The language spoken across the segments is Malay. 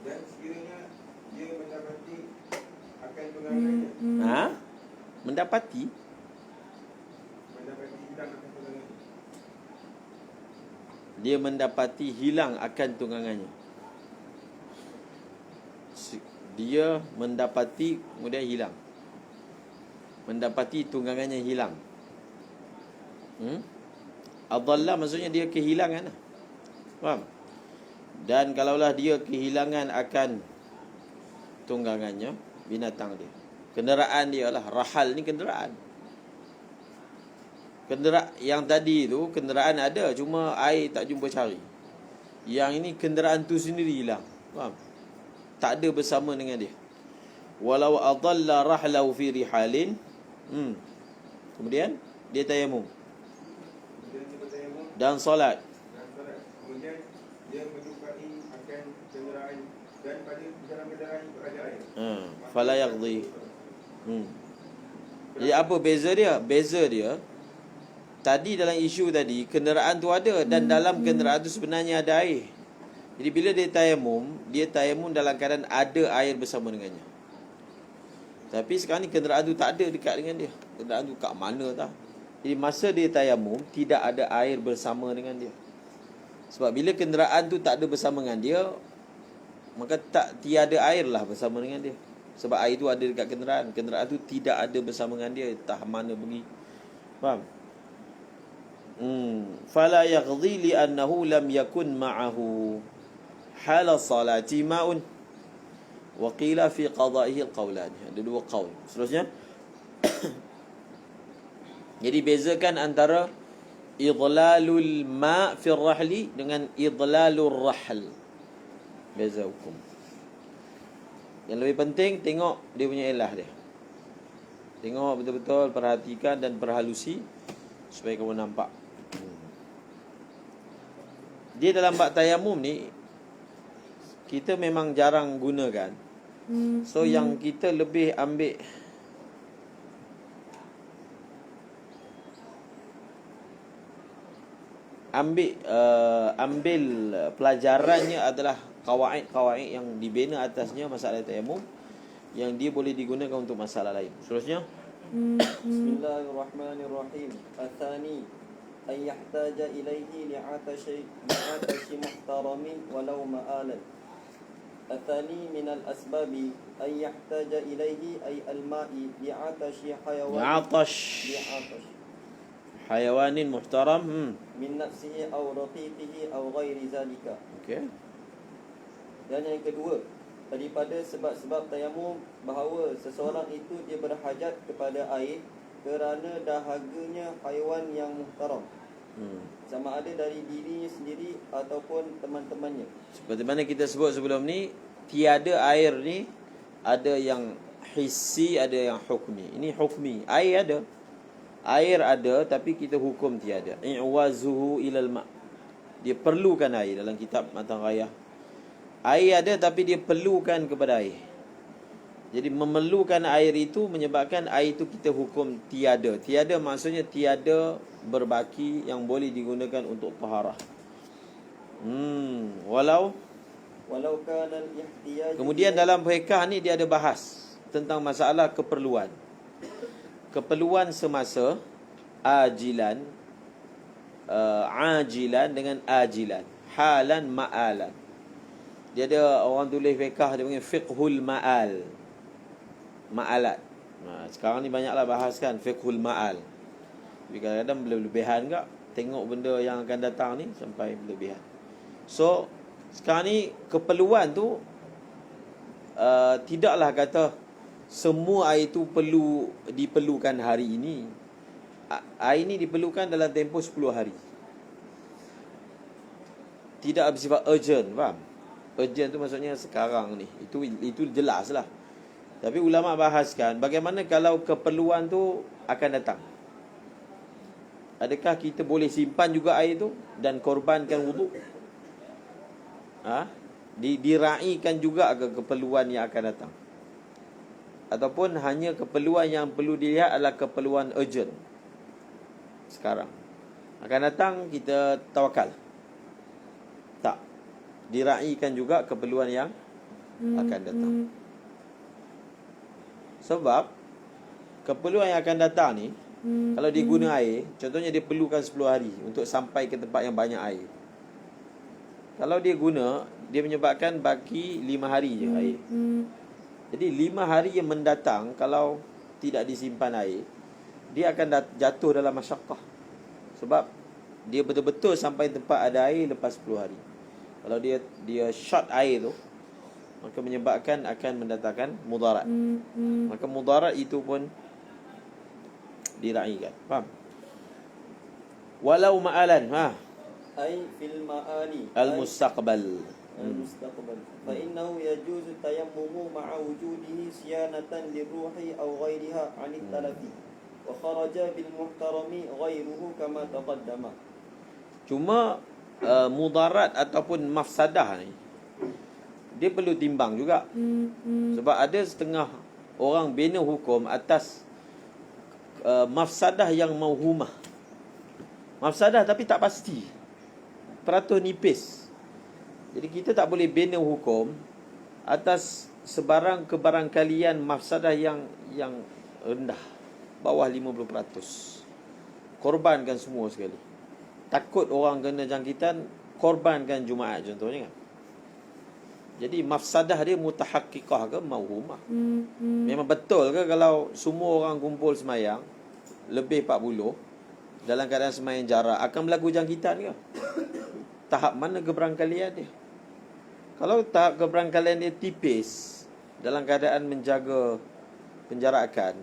Dan sekiranya dia mendapati akan tunggangannya. Mendapati hilang akan tunggangannya. Dia mendapati hilang akan tunggangannya. Dia mendapati kemudian hilang. Mendapati tunggangannya hilang. Adalla maksudnya dia kehilangan. Faham? Dan kalaulah dia kehilangan akan tunggangannya, binatang dia, kenderaan dia lah. Rahal ni kenderaan. Yang tadi tu kenderaan ada, cuma air tak jumpa cari. Yang ini kenderaan tu sendiri hilang. Faham? Tak ada bersama dengan dia. Walau adalla rahlau fi rihalin. Kemudian dia tayamum dan solat. Kemudian dia menjumpai akan kenderaan dan pada dalam kenderaan itu ada air. Fala yaqdi. Jadi apa beza dia? Beza dia tadi dalam isu tadi kenderaan tu ada dan dalam kenderaan tu sebenarnya ada air. Jadi bila dia tayamum dalam keadaan ada air bersama dengannya. Tapi sekarang ni kenderaan tu tak ada dekat dengan dia. Kenderaan tu kat mana tak? Jadi masa dia tayamum tidak ada air bersama dengan dia. Sebab bila kenderaan tu tak ada bersama dengan dia, maka tiada air lah bersama dengan dia. Sebab air tu ada dekat kenderaan. Kenderaan tu tidak ada bersama dengan dia, entah mana pergi. Faham? Fala yaqdi li annahu lam yakun ma'ahu hala salati ma'un. Wa qila fi qada'ihi al-qawlan. Ada dua qaul. Seterusnya jadi bezakan antara idlalul ma' fi rahli dengan idlalur rahl. Beza hukum. Yang lebih penting tengok dia punya elah dia. Tengok betul-betul, perhatikan dan perhalusi supaya kamu nampak. Dia dalam bab tayamum ni kita memang jarang gunakan. So yang kita lebih ambil pelajarannya adalah kawaid yang dibina atasnya masalah tayamum, yang dia boleh digunakan untuk masalah lain. Seterusnya Bismillahirrahmanirrahim. Athani ay yahtaja ilaihi li'atashi muhtaramin walau ma'alan. Athani min al-asbabi ay yahtaja ilaihi ay al-ma'i li'atashi hayawanin muhtaram min nafsihi aw raqiqihi aw ghairi zalika. Okey. Dan yang kedua, daripada sebab-sebab tayamum bahawa seseorang itu dia berhajat kepada air kerana dahaganya haiwan yang muhtaram. Sama ada dari dirinya sendiri ataupun teman-temannya. Seperti mana kita sebut sebelum ni, tiada air ni ada yang hissi, ada yang hukmi. Ini hukmi. Air ada tapi kita hukum tiada. I'wazuhu ilal ma'. Dia perlukan air dalam kitab Matan Rayah. Air ada tapi dia perlukan kepada air. Jadi memerlukan air itu menyebabkan air itu kita hukum tiada. Tiada maksudnya tiada berbaki yang boleh digunakan untuk taharah. Walau kana al-ihtiyaj. Kemudian dalam fiqh ni dia ada bahas tentang masalah keperluan. Keperluan semasa ajilan dengan ajilan, halan ma'alan. Dia ada orang tulis fiqh dia panggil fiqhul ma'al. Ma'alat. Sekarang ni banyaklah bahas kan fiqhul ma'al. Tapi kadang-kadang berlebihan enggak tengok benda yang akan datang ni sampai berlebihan. So sekarang ni keperluan tu tidaklah kata semua air itu diperlukan hari ini. Air ini diperlukan dalam tempoh 10 hari. Tidak bersifat urgent, faham? Urgent tu maksudnya sekarang ni. Itu jelas lah. Tapi ulama bahaskan bagaimana kalau keperluan tu akan datang. Adakah kita boleh simpan juga air tu dan korbankan wuduk? Diraikan juga ke keperluan yang akan datang? Ataupun hanya keperluan yang perlu dilihat adalah keperluan urgent sekarang. Akan datang kita tawakal. diraikan juga keperluan yang akan datang. Sebab keperluan yang akan datang ni, kalau dia guna air, contohnya dia perlukan 10 hari untuk sampai ke tempat yang banyak air. Kalau dia guna, dia menyebabkan baki 5 hari je air. Jadi 5 hari yang mendatang, kalau tidak disimpan air, dia akan jatuh dalam masyaqqah. Sebab dia betul-betul sampai tempat ada air lepas 10 hari. Kalau dia short air tu, maka menyebabkan akan mendatangkan mudarat. Maka mudarat itu pun diraikan. Faham? Walau ma'alan, Ay fil ma'ali al-mustaqbal. المستقبل فإنه يجوز التيمم مع وجوده صيانة للروح أو غيرها عن التلف وخرج بالمحترم غيره كما تقدم. Cuma mudarat ataupun mafsadah ni, dia perlu timbang juga. Sebab ada setengah orang bina hukum atas mafsadah yang mauhumah. Mafsadah tapi tak pasti, peratus nipis. Jadi kita tak boleh bina hukum atas sebarang kebarangkalian mafsadah yang rendah, bawah 50%. Korbankan semua sekali. Takut orang kena jangkitan, korbankan Jumaat contohnya kan. Jadi mafsadah dia mutahaqqiqah ke mauhumah? Memang betul ke kalau semua orang kumpul semayang lebih 40 dalam keadaan semayang jarak akan berlaku jangkitan ke? Tahap mana keberangkalian dia? Kalau tahap keberangkalian dia tipis dalam keadaan menjaga penjarakan,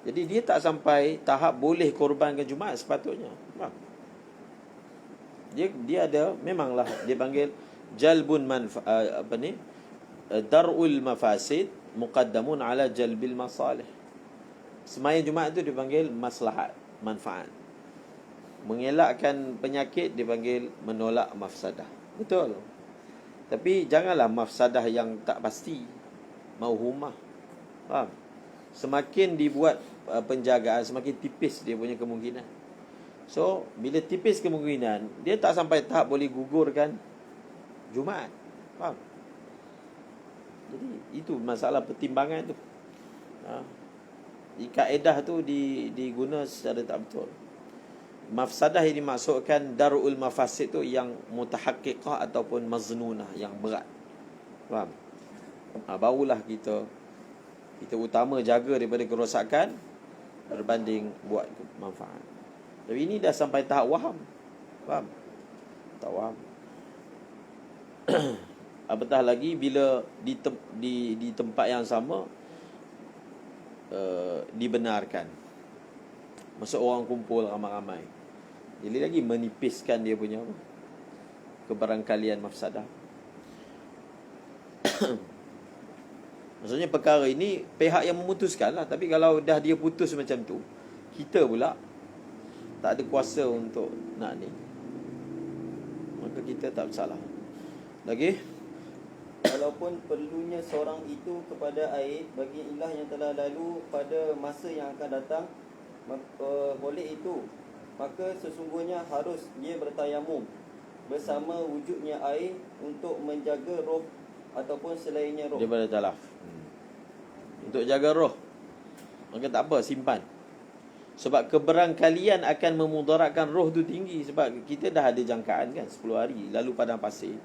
jadi dia tak sampai tahap boleh korbankan Jumaat sepatutnya. Faham? Dia ada, memanglah dia panggil jalbun dar'ul mafasid muqaddamun ala jalbil masalih. Semayang Jumaat tu dipanggil maslahat, manfaat. Mengelakkan penyakit dipanggil menolak mafsadah. Betul. Tapi janganlah mafsadah yang tak pasti, mauhumah. Faham? Semakin dibuat penjagaan, semakin tipis dia punya kemungkinan. So, bila tipis kemungkinan, dia tak sampai tahap boleh gugurkan Jumaat. Faham? Jadi itu masalah pertimbangan tu. Kaedah tu diguna secara tak betul. Mafsadah yang dimaksudkan darul mafasid tu yang mutahaqqiqah ataupun maznunah, yang berat. Faham? Barulah kita utama jaga daripada kerosakan berbanding buat manfaat. Tapi ini dah sampai tahap waham. Faham? Tak waham. Apatah lagi bila di tempat yang sama dibenarkan. Maksud orang kumpul ramai-ramai. Jadi lagi menipiskan dia punya kebarangkalian mafsadah. Maksudnya perkara ini pihak yang memutuskan lah. Tapi kalau dah dia putus macam tu, kita pula tak ada kuasa untuk nak ni, maka kita tak bersalah. Lagi, Walaupun perlunya seorang itu kepada air bagi ilah yang telah lalu pada masa yang akan datang, oleh itu maka sesungguhnya harus dia bertayamum bersama wujudnya air untuk menjaga roh ataupun selainnya roh. daripada talaf. Untuk jaga roh, maka tak apa, simpan. Sebab keberangkalian akan memudaratkan roh tu tinggi. Sebab kita dah ada jangkaan kan, 10 hari lalu padang pasir.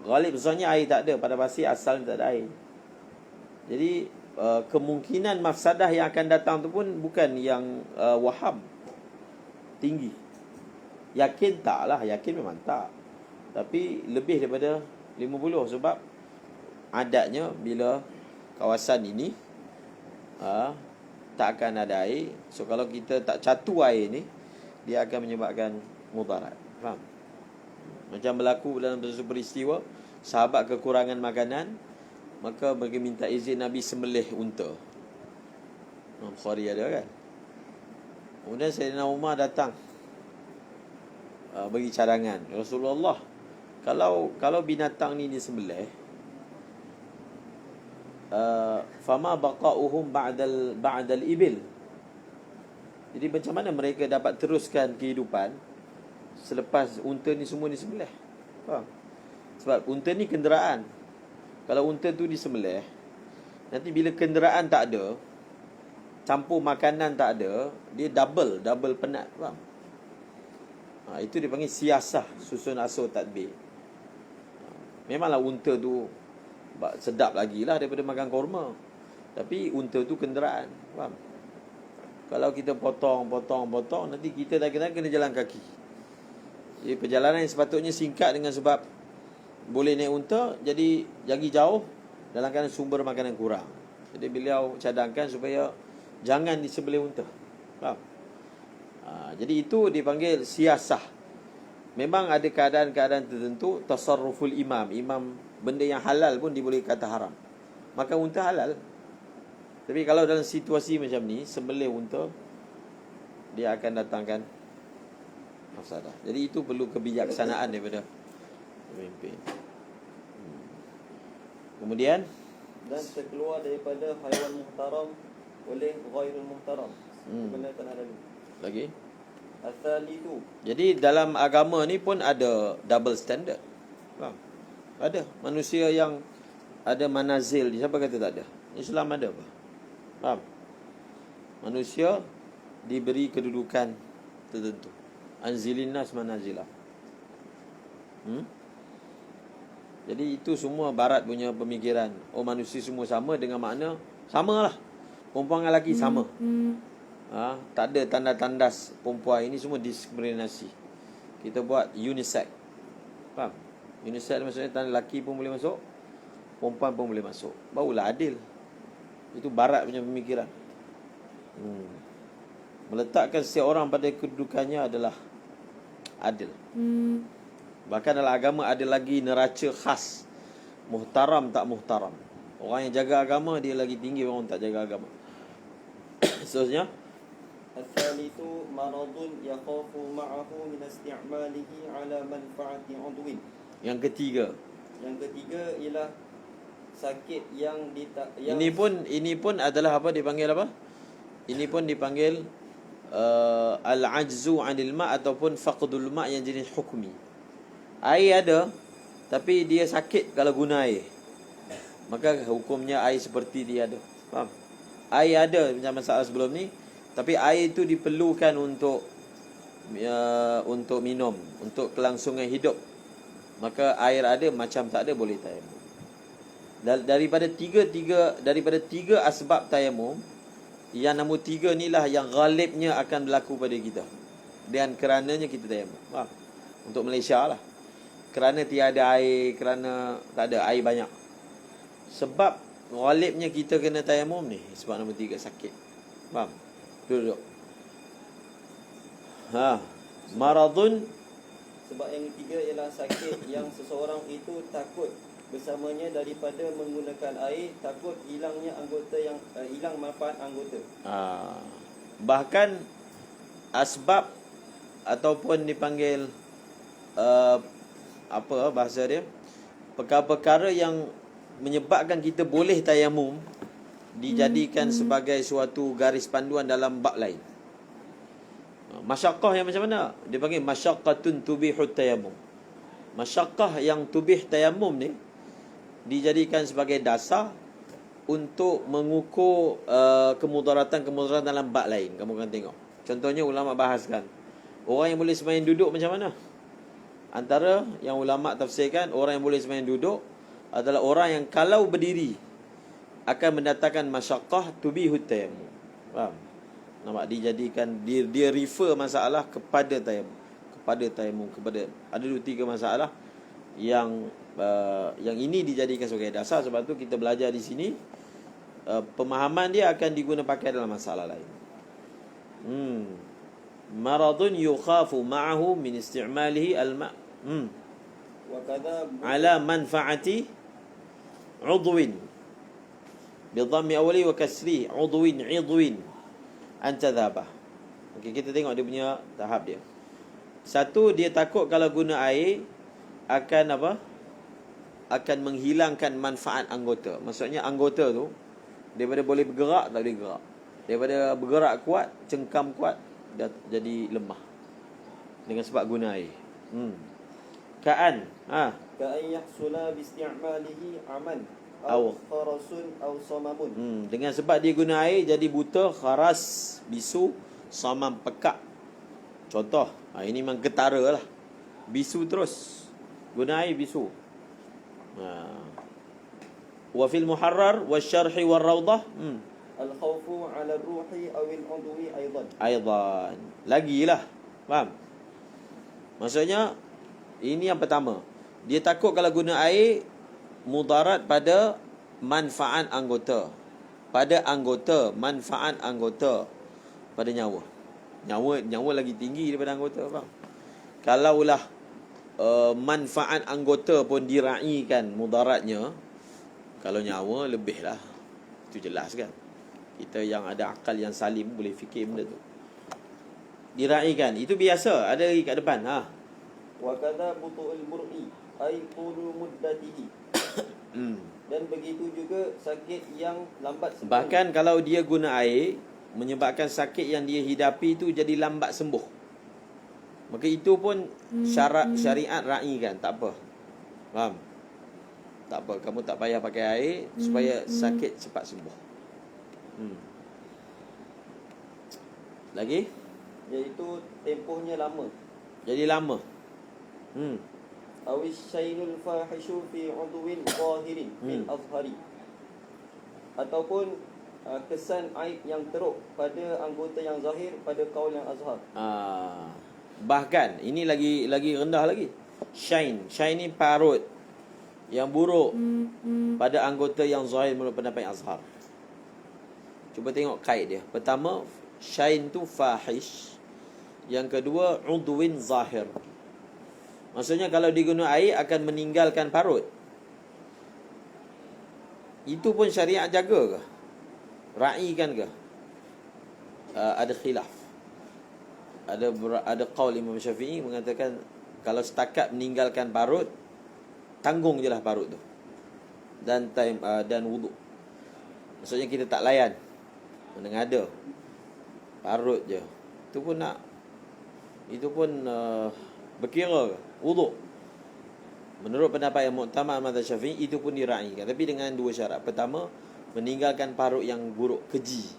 Ghalib besarnya air tak ada, padang pasir asalnya tak ada air. Jadi kemungkinan mafsadah yang akan datang tu pun bukan yang waham, tinggi. Yakin tak lah, yakin memang tak. Tapi lebih daripada 50. Sebab adatnya bila kawasan ini tak akan ada air. So kalau kita tak catu air ni, dia akan menyebabkan mudarat. Faham? Macam berlaku dalam satu peristiwa, sahabat kekurangan makanan, maka mereka minta izin Nabi sembelih unta. Bukhari ada kan. Kemudian Sayyidina Umar datang bagi cadangan, Rasulullah, kalau binatang ni disembelih, fama baqa'uhum ba'dal ibil. Jadi macam mana mereka dapat teruskan kehidupan selepas unta ni semua disembelih? Faham? Sebab unta ni kenderaan. Kalau unta tu disembelih, nanti bila kenderaan tak ada, campur makanan tak ada, dia double penat, faham? Itu dipanggil siasah susun asur tadbir. Memanglah unta tu sedap lagi lah daripada makan korma. Tapi unta tu kenderaan, faham? Kalau kita potong, nanti kita tak kena jalan kaki. Jadi perjalanan yang sepatutnya singkat dengan sebab boleh naik unta, jadi jauh dalam keadaan sumber makanan kurang. Jadi beliau cadangkan supaya jangan disembelih unta, faham? Jadi itu dipanggil siasah. Memang ada keadaan-keadaan tertentu tasarruful imam, benda yang halal pun diboleh kata haram. Maka unta halal. Tapi kalau dalam situasi macam ni, sembelih unta, dia akan datangkan mafsadah. Jadi itu perlu kebijaksanaan daripada pemimpin. Kemudian, dan terkeluar daripada haiwan muhtaram oleh ghairul muhtaram. Benda tak ada lagi. Athalithu. Jadi dalam agama ni pun ada double standard. Faham? Ada manusia yang ada manazil. Siapa kata tak ada? Islam ada apa? Faham? Manusia diberi kedudukan tertentu. Anzilin nas manazilah. Jadi itu semua barat punya pemikiran. Manusia semua sama dengan makna samalah. Perempuan dengan lelaki sama. Tak ada tanda-tandas perempuan. Ini semua diskriminasi. Kita buat unisex. Faham? Unisex maksudnya tanda lelaki pun boleh masuk, perempuan pun boleh masuk. Barulah adil. Itu barat punya pemikiran. Meletakkan setiap orang pada kedudukannya adalah adil. Bahkan dalam agama ada lagi neraca khas. Muhtaram tak muhtaram. Orang yang jaga agama dia lagi tinggi orang tak jaga agama. Seterusnya, Athalithu maradun yakhafu ma'ahu min isti'malihi ala manfaati 'udwin. yang ketiga Ialah sakit yang ini pun adalah apa dipanggil apa? Ini pun dipanggil al-ajzu 'anil ma' ataupun faqdul ma' yang jenis hukmi. Air ada tapi dia sakit kalau guna air. Maka hukumnya air seperti dia ada. Faham? Air ada macam masalah sebelum ni, tapi air itu diperlukan untuk minum, untuk kelangsungan hidup. Maka air ada macam tak ada boleh tayamum. Daripada tiga asbab tayamum, yang nombor 3 inilah yang ghalibnya akan berlaku pada kita. Dan kerananya kita tayamum. Untuk Malaysia lah. Kerana tiada air, kerana tak ada air banyak. Sebab ghalibnya kita kena tayamum ni. Sebab nombor 3 sakit. Faham? Duduk. Maradun. Sebab yang ketiga ialah sakit yang seseorang itu takut bersamanya daripada menggunakan air, takut hilangnya anggota yang hilang manfaat anggota. Bahkan asbab ataupun dipanggil apa bahasa dia, perkara-perkara yang menyebabkan kita boleh tayamum dijadikan sebagai suatu garis panduan dalam bab lain. Masyaqqah yang macam mana? Dia panggil masyaqqatun tubihut tayamum. Masyaqqah yang tubih tayamum ni dijadikan sebagai dasar untuk mengukur kemudaratan-kemudaratan dalam bab lain. Kamu akan tengok. Contohnya ulama bahaskan orang yang boleh sembahyang duduk macam mana? Antara yang ulama tafsirkan, orang yang boleh sembahyang duduk adalah orang yang kalau berdiri akan mendatangkan masyaqqah tubihut tayamum. Faham? Nampak dijadikan dia refer masalah kepada tayamum. Kepada ada 2-3 masalah yang ini dijadikan sebagai dasar. Sebab tu kita belajar di sini, pemahaman dia akan diguna pakai dalam masalah lain. Maradun yukhafu ma'ahu min isti'malihi al-ma' Wa kadza ala manfaati udwin bi dhammi awli wa kasri udwin antadhabah. Okey, kita tengok dia punya tahap dia. Satu, dia takut kalau guna air akan apa? Akan menghilangkan manfaat anggota. Maksudnya anggota tu daripada boleh bergerak tak boleh gerak. Daripada bergerak kuat, cengkam kuat, dah jadi lemah dengan sebab guna air. Ka'an. Ka'an yahsula bisti'malihi aman Aw. aw kharasun aw samamun. Dengan sebab dia guna air jadi buta, kharas, bisu, samam, pekak. Contoh, ini memang getara lah. Bisu terus. Guna air bisu. Wa fil muharrar wasyarhi warrawdah. Al-khawfu 'ala ar-ruhi aw al-'udwi Aidan. Lagilah. Faham? Maksudnya ini yang pertama. Dia takut kalau guna air mudarat pada manfaat anggota. Pada anggota, manfaat anggota pada nyawa. Nyawa lagi tinggi daripada anggota, faham? Kalaulah manfaat anggota pun diraikan mudaratnya, kalau nyawa lebih lah. Itu jelas kan? Kita yang ada akal yang salim boleh fikir benda tu. Diraikan. Itu biasa. Ada lagi kat depan. Wa kadza butu'ul mur'i ay tulu muddatihi. Dan begitu juga sakit yang lambat sembuh. Bahkan kalau dia guna air, menyebabkan sakit yang dia hidapi itu jadi lambat sembuh, maka itu pun syariat raikan. Tak apa. Faham? Tak apa. Kamu tak payah pakai air supaya sakit cepat sembuh. Lagi? Iaitu tempohnya lama. Jadi lama. Awis syainul fahishu fi 'udwin zahirin fil azhari. Ataupun kesan aib yang teruk pada anggota yang zahir pada kaul yang azhar. Bahkan ini lagi rendah lagi. Syain ni parut yang buruk pada anggota yang zahir menurut pendapat yang azhar. Cuba tengok kait dia. Pertama, syain tu fahish. Yang kedua, udwin zahir. Maksudnya kalau diguna air akan meninggalkan parut. Itu pun syariat jaga ke? Raikan ke? Ada khilaf. Ada qaul Imam Syafi'i mengatakan kalau setakat meninggalkan parut, tanggung je lah parut tu. Dan wudu. Maksudnya kita tak layan. Mana ada parut je. Itu pun berkira wudu. Menurut pendapat yang muktamad mazhab Syafi'i, itu pun diraikan, tapi dengan dua syarat. Pertama, meninggalkan parut yang buruk, keji.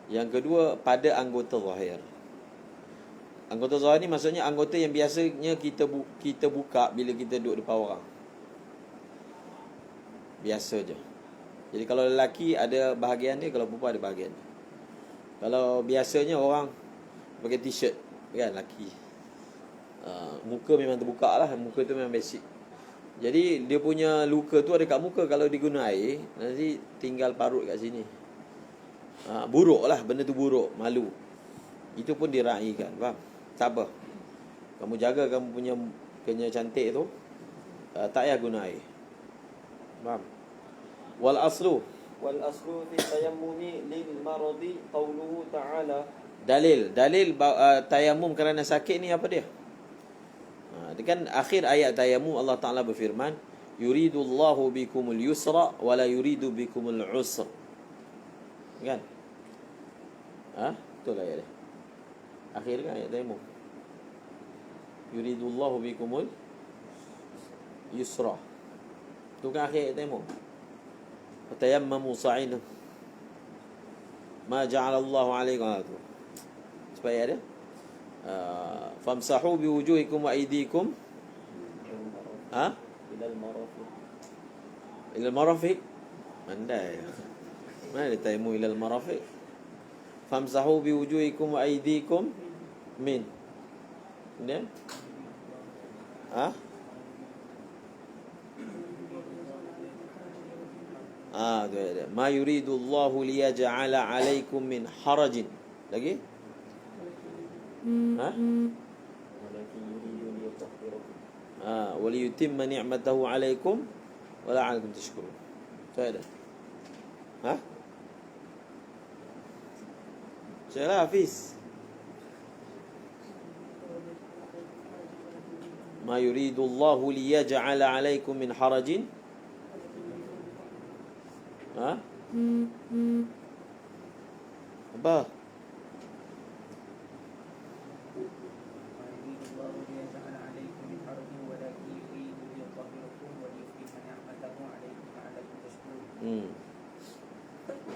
Yang kedua, pada anggota zahir. Anggota zahir ni maksudnya anggota yang biasanya kita buka bila kita duduk depan orang. Biasa je. Jadi kalau lelaki ada bahagian dia, kalau perempuan ada bahagian dia. Kalau biasanya orang pakai t-shirt, kan, lelaki. Muka memang terbuka lah. Muka tu memang basic. Jadi dia punya luka tu ada kat muka. Kalau diguna air, nanti tinggal parut kat sini. Buruk lah. Benda tu buruk. Malu. Itu pun diraikan. Faham? Tak apa. Kamu jaga kamu punya cantik tu, tak payah guna air. Faham? Wal aslu fi tayammumi lil maradi qawluhu ta'ala. Dalil tayamum kerana sakit ni apa dia? Dia kan akhir ayat tayamum Allah Ta'ala berfirman, yuridullahu bikumul yusra wa la yuridu bikumul usra. Kan? Betul ayat dia. Akhir kan ayat tayamum. Yuridullahu bikumul yusra. Itu kan akhir ayat tayamum. Tayammamu sa'idan ma ja'alallahu alaikum. Supaya ada famsahu biwujuhikum wa aydikum ilal marafiq. Mandai. Mana ada tayamum ilal marafiq? Famsahu biwujuhikum wa aydikum min. Kemudian tu ada. Ma yuridullahu liyaj'ala 'alaikum min harajin. Lagi? Waliyutimma ni'matahu 'alaikum wa la'allakum tashkurun. Tu ada. Syekh Hafiz. Ma yuridullahu liyaj'ala 'alaikum min harajin. Apa?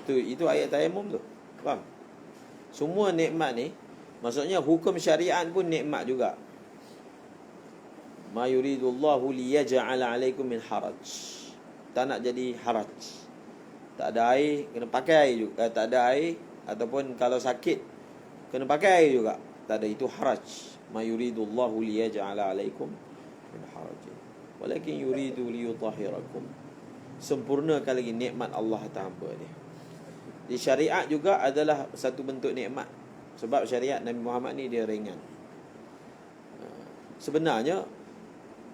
Itu ayat tayamum tu. Faham? Semua nikmat ni, maksudnya hukum syariat pun nikmat juga. Ma yuridullahu liyaj'ala 'alaikum min haraj. Tak nak jadi haraj. Tak ada air, kena pakai air juga. Tak ada air, ataupun kalau sakit, kena pakai air juga. Tak ada, itu haraj. Ma yuridullahu liyaj'ala 'alaikum min haraj. Walakin yuridu liyutahhirakum. Sempurnakan lagi nikmat Allah atas hamba dia. Di syariat juga adalah satu bentuk nikmat. Sebab syariat Nabi Muhammad ni dia ringan. Sebenarnya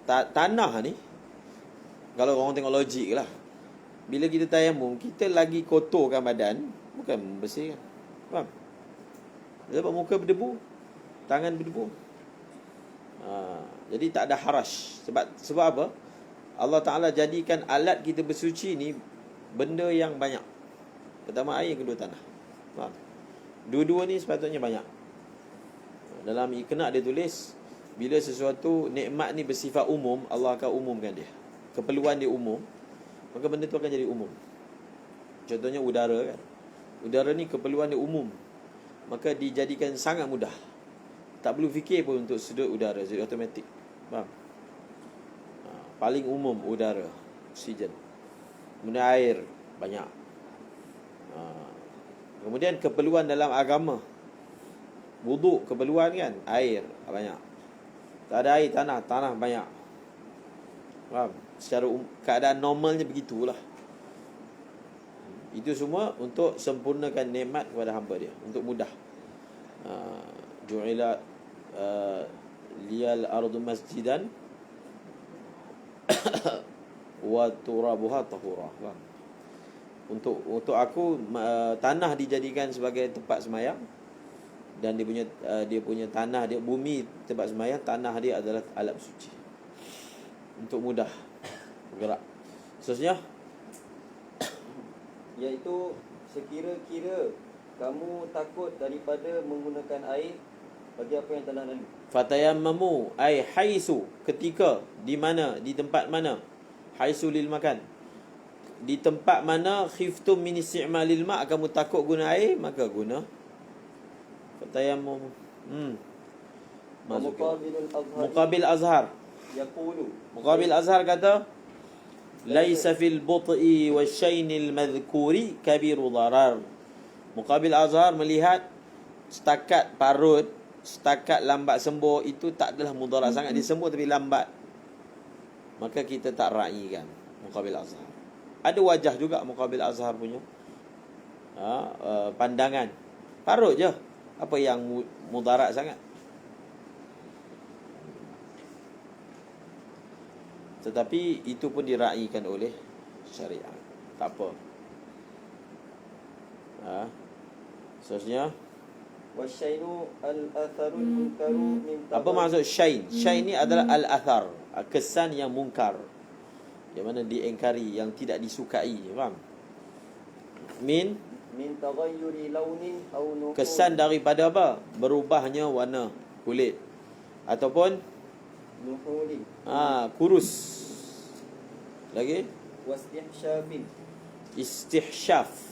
tanah ni, kalau orang tengok logik lah, bila kita tayamum, kita lagi kotorkan badan, bukan bersihkan. Faham? Sebab muka berdebu, tangan berdebu. Jadi tak ada harash. Sebab apa? Allah Ta'ala jadikan alat kita bersuci ni benda yang banyak. Pertama air, kedua tanah. Faham? Dua-dua ni sepatutnya banyak. Dalam Iqna' dia tulis, bila sesuatu nikmat ni bersifat umum, Allah akan umumkan dia. Keperluan dia umum, maka benda tu akan jadi umum. Contohnya udara kan. Udara ni keperluan dia umum, maka dijadikan sangat mudah. Tak perlu fikir pun untuk sedut udara, jadi automatik. Faham? Paling umum udara, oksigen. Kemudian air, banyak. Kemudian keperluan dalam agama, wuduk keperluan kan, air banyak. Tak ada air, tanah banyak. Faham? Secara keadaan normalnya begitulah. Itu semua untuk sempurnakan nikmat kepada hamba dia, untuk mudah. Ju'ila liyal ardu masjidan wa turabuha tahura. Untuk aku tanah dijadikan sebagai tempat semayang, dan dia punya tanah dia, bumi tempat semayang, tanah dia adalah alat suci untuk mudah bergerak. Seterusnya, iaitu sekira-kira kamu takut daripada menggunakan air bagi apa yang telah lalu. fatayammamu ai haisu, ketika, di mana, di tempat mana, haisu lil makan, di tempat mana khiftum min isti'malil ma', kamu takut guna air, maka guna fatayammum. Muqabil Azhar yaqulu, Muqabil Azhar kata, laisa fil but'i wasyainil madhkuri kabiru darar. Muqabil Azhar melihat setakat parut, setakat lambat sembuh, itu tak adalah mudarat sangat. Dia sembuh tapi lambat, maka kita tak raikan Muqabil Azhar. Ada wajah juga Muqabil Azhar punya pandangan. Parut je, apa yang mudarat sangat. Tetapi itu pun diraikan oleh syariat. Tak apa. Seterusnya, wasyainu al-atharul munkaru min apa maksud syain? Syain ni adalah al-athar, kesan yang mungkar, yang mana diingkari, yang tidak disukai. Faham? Min taghayyuri launin aw nuqul, kesan daripada apa? Berubahnya warna kulit, ataupun nuhuli, kurus. Lagi wastihsyafin, istihsyaf.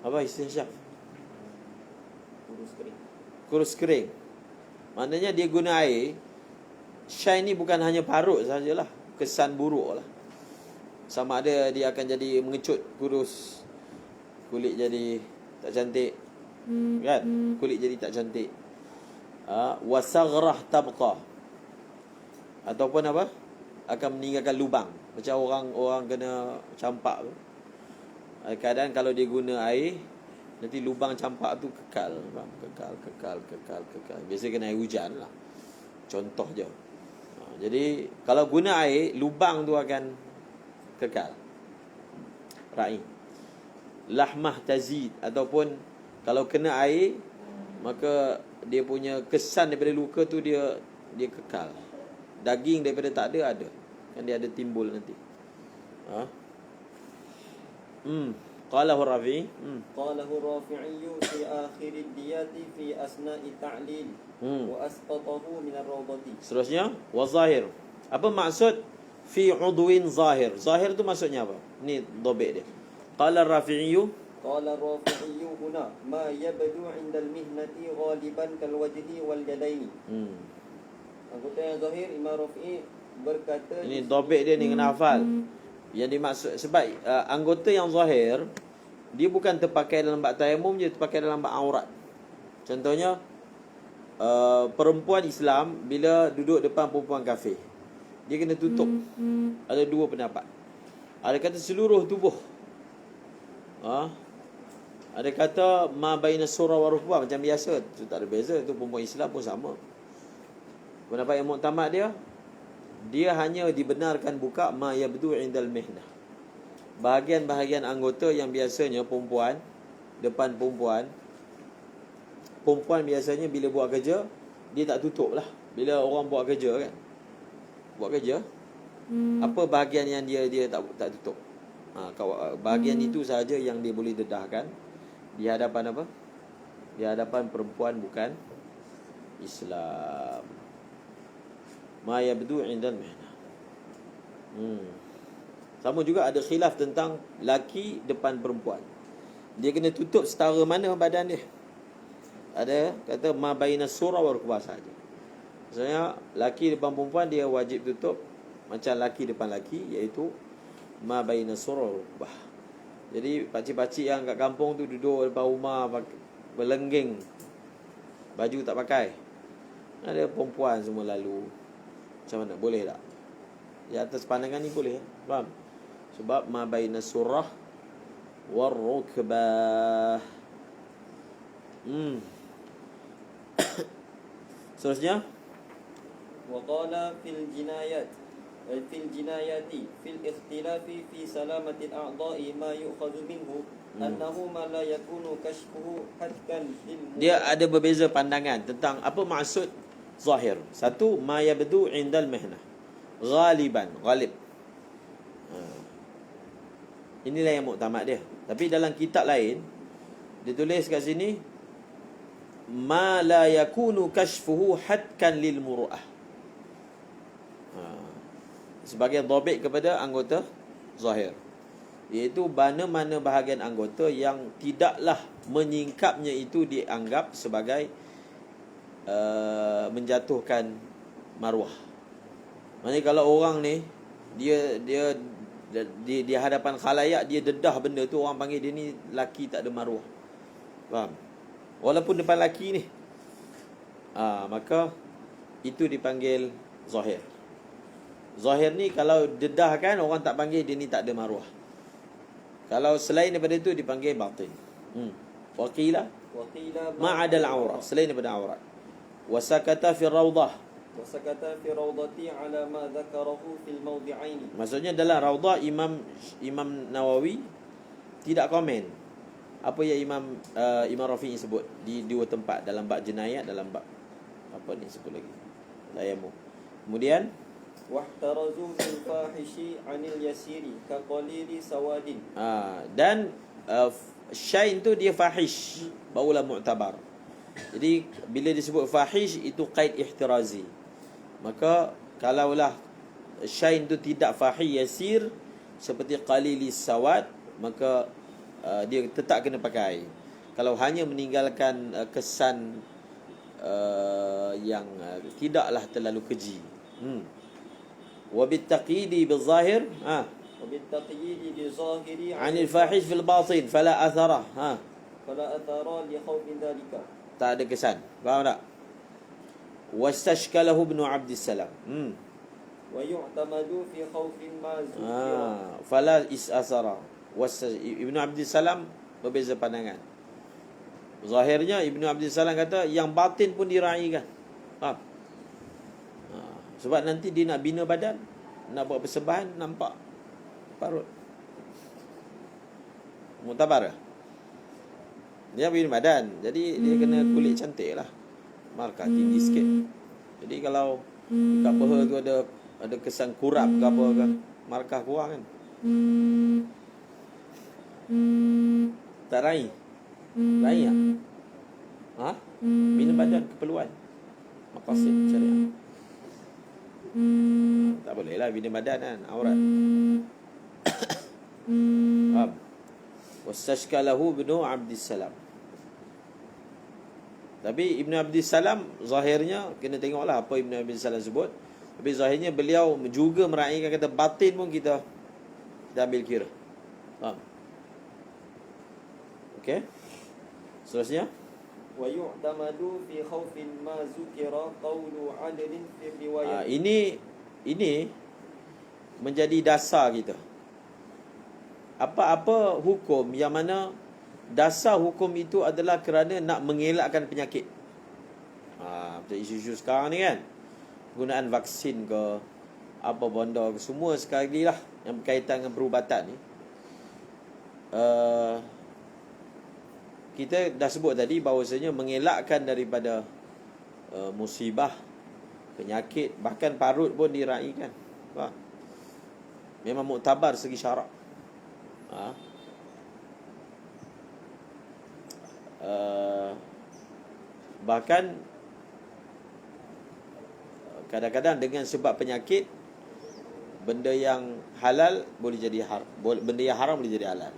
Apa istihsyaf? kurus kering. Kurus kering. Maknanya dia guna air. Syain ni bukan hanya parut sajalah, kesan buruk lah. Sama ada dia akan jadi mengecut, kurus, kulit jadi tak cantik, kan? Kulit jadi tak cantik. Wasaghrah tabqa, ataupun apa? Akan meninggalkan lubang, macam orang kena campak tu. Kadang kalau dia guna air, nanti lubang campak tu kekal. Kekal. Biasa kena air hujan lah, contoh je. Jadi kalau guna air, lubang tu akan kekal. Ra'i. Lahmah tazid, ataupun kalau kena air, maka dia punya kesan daripada luka tu dia kekal. Daging daripada tak ada, kan dia ada timbul nanti. Qalahu Rafi. Qalahu Rafi'i fi akhir ad-diyati fi asna'i ta'lil wa asqatahu min ar-rawdati. Seterusnya, wa zahir. Apa maksud fi udwin zahir? Zahir tu maksudnya apa? Ni dobek dia. Qala Rafi'i. قال الرافعي هنا ما يبدو عند المهنة غالبا كالوجه واليدين. Anggota yang zahir, Imam Rafi'i berkata, Ini dobek dia ni kena hafal. Yang dimaksud sebab anggota yang zahir dia bukan terpakai dalam bab tayamum je, terpakai dalam bab aurat. Contohnya perempuan Islam bila duduk depan perempuan kafir, dia kena tutup. Ada dua pendapat. Ada kata seluruh tubuh. Ada kata ma baina surah wa rukbah, macam biasa, tu tak ada beza, tu perempuan Islam pun sama. Pendapat yang muktamad dia hanya dibenarkan buka ma yabdu indal mihnah. Bahagian-bahagian anggota yang biasanya perempuan, depan perempuan biasanya bila buat kerja dia tak tutup lah. Bila orang buat kerja kan, buat kerja, apa bahagian yang dia tak tutup? Bahagian itu sahaja yang dia boleh dedahkan di hadapan apa? Di hadapan perempuan bukan Islam. Ma yabdu indal mihnah. Sama juga ada khilaf tentang laki depan perempuan. Dia kena tutup setara mana badan dia. Ada kata ma baina surah wa rukbah saja. Maksudnya laki depan perempuan dia wajib tutup macam laki depan laki, iaitu ma baina surah wa rukbah. Jadi pakcik-pakcik yang kat kampung tu duduk depan rumah berlengging, baju tak pakai, ada perempuan semua lalu. Macam mana? Boleh tak? Di atas pandangan ni boleh, faham? Sebab ma baina surah war rukbah. Seterusnya, وقال في الجنايات في الاختلاف في سلامة الأعضاء ما يؤخذ منه أنه ما لا يكون كشفه حتى dia ada berbeza pandangan tentang apa maksud zahir. Satu, ma yabdu indal mihnah, ghalib. Inilah yang muktamad dia. Tapi dalam kitab lain dia tulis kat sini ma la yakunu kashfuhu hatkan lil muru'ah, sebagai dhabit kepada anggota zahir, iaitu mana-mana bahagian anggota yang tidaklah menyingkapnya itu dianggap sebagai menjatuhkan maruah. Maksudnya kalau orang ni dia di hadapan khalayak dia dedah benda tu, orang panggil dia ni laki tak ada maruah. Faham? Walaupun depan laki ni, maka itu dipanggil zahir. Zahir ni kalau dedahkan, orang tak panggil dia ni tak ada maruah. Kalau selain daripada itu dipanggil batin. Waqila ma'adal aurat, selain daripada aurat. Wasakata fi rawdah, وسكت في روضتي على ما ذكره في الموضعين. maksudnya dalam rawdah Imam Nawawi tidak komen apa yang Imam Rafi'i sebut di dua tempat, dalam bab jenayat, dalam bab apa ni sebut lagi, tayamum. Kemudian واحترزوا من الفاحش عن اليسير كقليل سواد. Dan syain tu dia fahish, barulah mu'tabar. Jadi bila disebut fahish itu qaid ihtirazi. Maka kalaulah syain tu tidak fahish yasir seperti qalili sawad, maka dia tetap kena pakai. Kalau hanya meninggalkan kesan yang tidaklah terlalu keji. Wa bitaqidi bil zahir وبالتقييد بظاهر عن الفاحش في الباطن فلا أثره فلا أثر لخوف ذلك. tak ada kesan. Faham tak? Wastashkalahu ibn Abdissalam. ويعتمد في خوف ما ذكر. Fala is'asara. Ibn Abdissalam berbeza pandangan. Zahirnya Ibn Abdissalam kata yang batin pun diraikan. Faham? Sebab nanti dia nak bina badan, nak buat persembahan, nampak parut. Mutabar. Dia bina badan, jadi dia kena kulit cantik lah, markah tinggi sikit. Jadi kalau kat paha tu ada kesan kurap ke apa ke, markah kurang kan. Tak rai tak? Bina badan keperluan maqasid syariah. Tak boleh lah bina badan kan, aurat. Faham? Wastashkalahu ibnu Abdissalam. Tapi Ibn Abdissalam zahirnya kena tengoklah apa Ibn Abdissalam sebut. Tapi zahirnya beliau juga meraihkan kata batin pun kita ambil kira. Faham? Okey. Seterusnya, Wa yu'tamadu fi khawfin ma zukira qawlu adlin fi riwayat. ini menjadi dasar kita. Apa-apa hukum yang mana dasar hukum itu adalah kerana nak mengelakkan penyakit. Macam isu-isu sekarang ni kan, penggunaan vaksin ke apa benda ke, semua sekali lah yang berkaitan dengan perubatan ni. Kita dah sebut tadi bahawasanya mengelakkan daripada musibah, penyakit, bahkan parut pun diraikan. Memang muktabar segi syarak. Bahkan kadang-kadang dengan sebab penyakit, benda yang halal boleh jadi benda yang haram boleh jadi halal,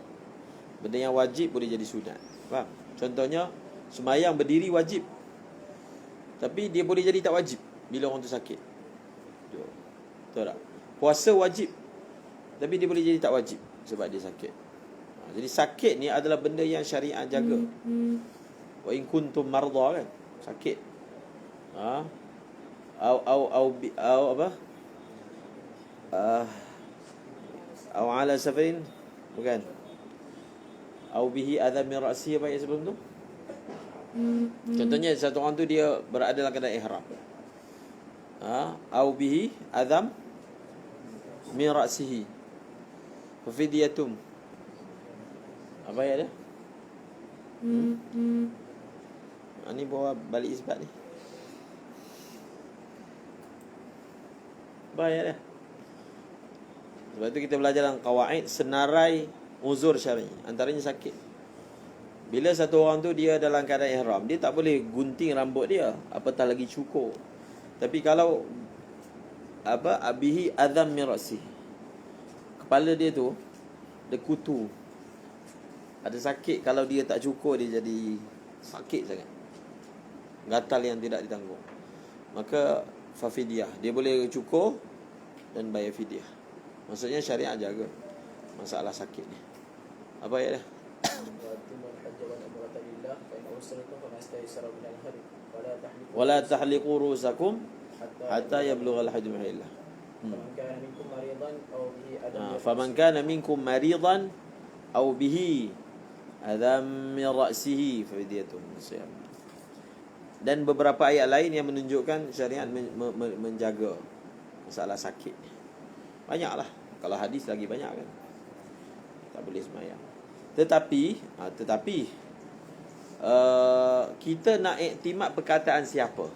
benda yang wajib boleh jadi sunat. Faham? Contohnya, sembahyang berdiri wajib, tapi dia boleh jadi tak wajib bila orang tu sakit. Betul tak? Puasa wajib, tapi dia boleh jadi tak wajib sebab dia sakit. Jadi sakit ni adalah benda yang syariat jaga. Wa in kuntum marda kan, sakit. Au ala safarin, bukan? Au bihi adham min ra'sihi, apa ayat sebelum tu? Contohnya satu orang tu dia berada dalam keadaan ihram. Au bihi adham min ra'sihi fa fidyatun. Apa ayat dia? Ni bawa balik isbat ni. Apa ayat dia? Sebab tu kita belajar dalam qawaid senarai uzur syar'i, antaranya sakit. Bila satu orang tu dia dalam keadaan ihram, dia tak boleh gunting rambut dia, apatah lagi cukur. Tapi kalau abihi adzam min ra'si, kepala dia tu dia kutu, ada sakit, kalau dia tak cukur dia jadi sakit sangat, gatal yang tidak ditanggung, maka fafidyah, dia boleh cukur dan bayar fidyah. Maksudnya syariat jaga masalah sakit ni. Apa ayat dia? Wala tahliqu rusakum hatta yablughal hajju mahillah. Faman kana minkum maridan aw bihi adam min ra'sihi fa fidyatun siyam. Dan beberapa ayat lain yang menunjukkan syariat menjaga masalah sakit. Banyaklah. Kalau hadis lagi banyak kan. Tak boleh sembahyang. Tetapi kita nak iktimad perkataan siapa?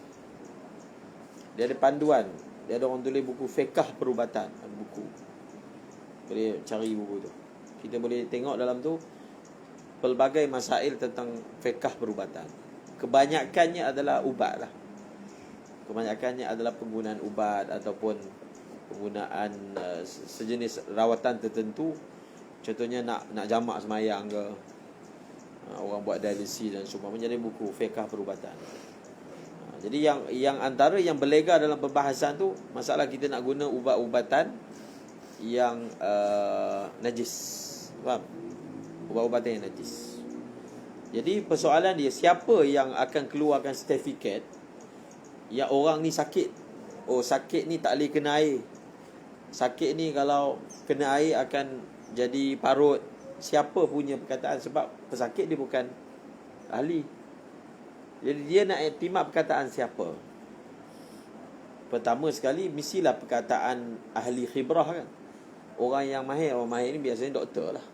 Dia ada panduan. Dia ada orang tulis buku fiqh perubatan, buku. Boleh cari buku tu. Kita boleh tengok dalam tu pelbagai masail tentang fiqh perubatan. Kebanyakannya adalah ubat lah. Kebanyakannya adalah penggunaan ubat ataupun penggunaan sejenis rawatan tertentu. Contohnya nak jamak semayang ke, orang buat dialisis dan semua, menjadi buku fiqh perubatan. Jadi yang antara yang berlega dalam perbahasan tu, masalah kita nak guna ubat-ubatan yang najis. Faham? Ubat-ubatan yang najis. Jadi persoalan dia, siapa yang akan keluarkan sertifikat yang orang ni sakit? Oh, sakit ni tak boleh kena air. Sakit ni kalau kena air akan jadi parut. Siapa punya perkataan? Sebab pesakit dia bukan ahli. Jadi dia nak iktimad perkataan siapa? Pertama sekali, mestilah perkataan ahli khibrah kan. Orang yang mahir. Orang mahir ni biasanya doktor lah.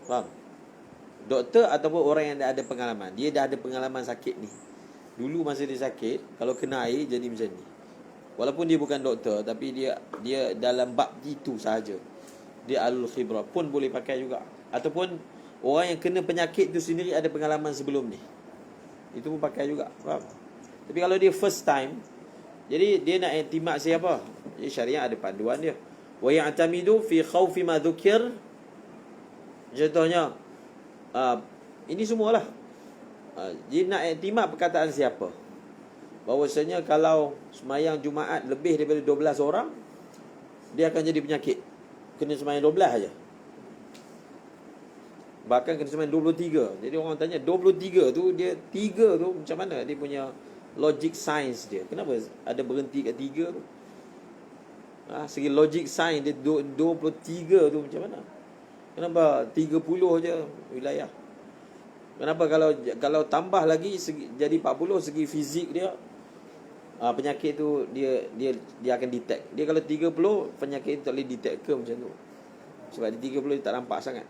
Faham? Doktor ataupun orang yang dah ada pengalaman. Dia dah ada pengalaman sakit ni. Dulu masa dia sakit, kalau kena air jadi macam ni. Walaupun dia bukan doktor, tapi dia dalam bab itu sahaja, dia alul khibrah pun boleh pakai juga. Ataupun orang yang kena penyakit tu sendiri ada pengalaman sebelum ni, itu pun pakai juga. Faham? Tapi kalau dia first time, jadi dia nak iktimad siapa? Jadi syariat ada panduan dia. Wa ya'tamidu fi khawfi ma dhukir Contohnya ini semualah. Dia nak iktimad perkataan siapa? Bahawasanya kalau semayang Jumaat lebih daripada 12 orang, dia akan jadi penyakit. Kena semayang 12 aja. Bahkan kena semayang 23. Jadi orang tanya 23 tu, dia 3 tu macam mana dia punya logic science dia? Kenapa ada berhenti kat 3 tu? Segi logic science dia 23 tu macam mana? Kenapa 30 je wilayah? Kenapa kalau tambah lagi jadi 40 segi fizik dia, penyakit tu dia akan detect. Dia kalau 30 penyakit tu tak boleh detect ke macam tu. Sebab di 30 dia tak nampak sangat.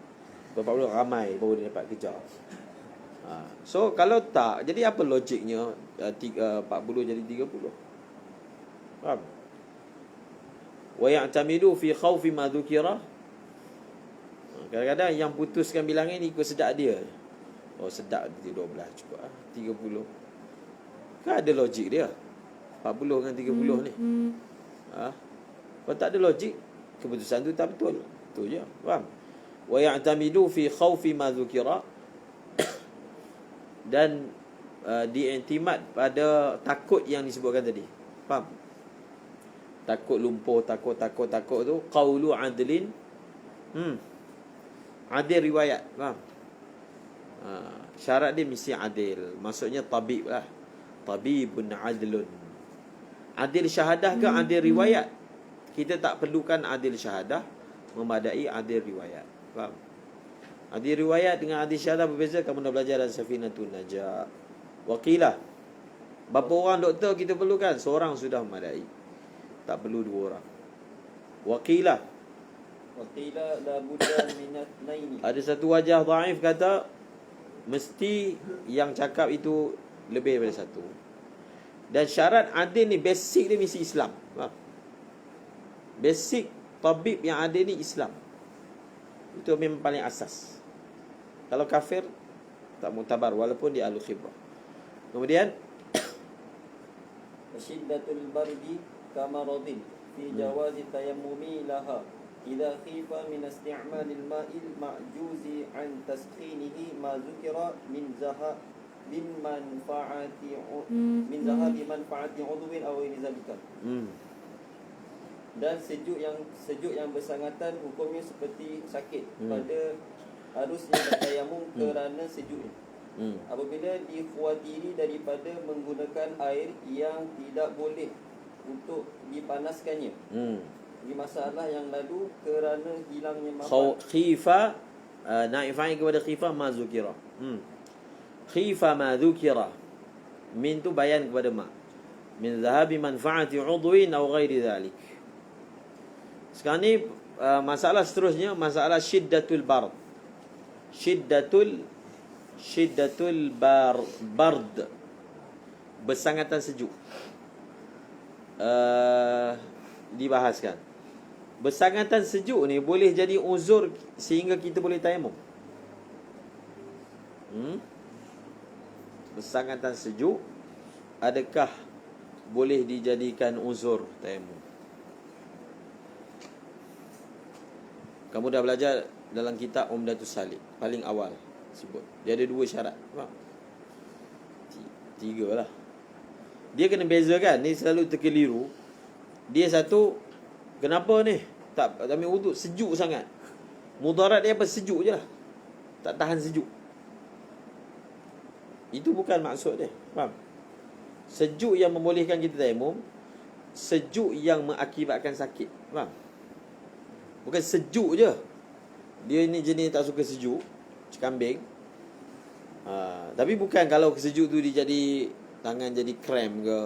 40 ramai baru dia dapat kejar. So kalau tak, jadi apa logiknya 40 jadi 30? Faham? Wa ya'tamidu fi khawfi ma dzukira. Kadang-kadang yang putuskan bilangan ni ikut sedak dia. Oh sedap dia 12 cukup 30. Kan ada logik dia. 40 dengan 30 ni. Kalau tak ada logik, keputusan tu tak betul. Itu je. Faham? Wa ya'tamidu fi khawfi ma dzukira. Dan diiktimad pada takut yang disebutkan tadi. Faham? Takut lumpuh, takut tu qaulu adlin. Adil riwayat. Faham? Syarat dia mesti adil. Maksudnya tabib lah. Tabibun adlun. Adil syahadah ke adil riwayat? Kita tak perlukan adil syahadah, memadai adil riwayat. Faham? Adil riwayat dengan adil syahadah berbeza. Kamu dah belajar dalam Safinatun Najah. Waqilah. Berapa orang doktor kita perlukan? Seorang sudah memadai. Tak perlu 2 orang. Waqilah. Waqilah la budda minat naini. Ada satu wajah dhaif kata mesti yang cakap itu lebih daripada 1. Dan syarat adil ni basic dia mesti Islam. Basic tabib yang adil ni Islam. Itu memang paling asas. Kalau kafir tak muktabar walaupun dia ahli khibrah. Kemudian Syiddatul bardi kamaradin fi jawazi tayammumi laha idza khifa min isti'malil ma'il ma'juzi an taskhinihi ma dzukira min manfaati min zahabi manfaati udwin aw ghairi zalika. Dan sejuk yang bersangatan hukumnya seperti sakit pada harusnya bertayamum kerana sejuknya. Apabila dikhawatiri daripada menggunakan air yang tidak boleh untuk dipanaskannya. Ini masalah yang lalu kerana hilangnya khifa naib fa'il kepada khifa ma zukira. Khifa ma zukira. Min tu bayan kepada ma. Min zahabi manfaati udwin aw ghairi dhalik. Sekarang ni masalah seterusnya, masalah syiddatul bard. Syiddatul bard, bersangatan sejuk. Dibahaskan. Bersangatan sejuk ni boleh jadi uzur sehingga kita boleh tayamum. Bersangatan sejuk, adakah boleh dijadikan uzur tayamum? Kamu dah belajar dalam kitab Umdatus Salik, paling awal sebut. Dia ada 2 syarat. Faham? 3 lah. Dia kena bezakan. Ni selalu terkeliru. Dia satu, kenapa ni tak ambil wuduk, sejuk sangat. Mudarat dia apa? Sejuk je lah. Tak tahan sejuk. Itu bukan maksud dia. Faham? Sejuk yang membolehkan kita tayamum, sejuk yang mengakibatkan sakit. Faham? Bukan sejuk je. Dia ni jenis tak suka sejuk, kambing. Tapi bukan kalau sejuk tu dia jadi tangan jadi krem ke.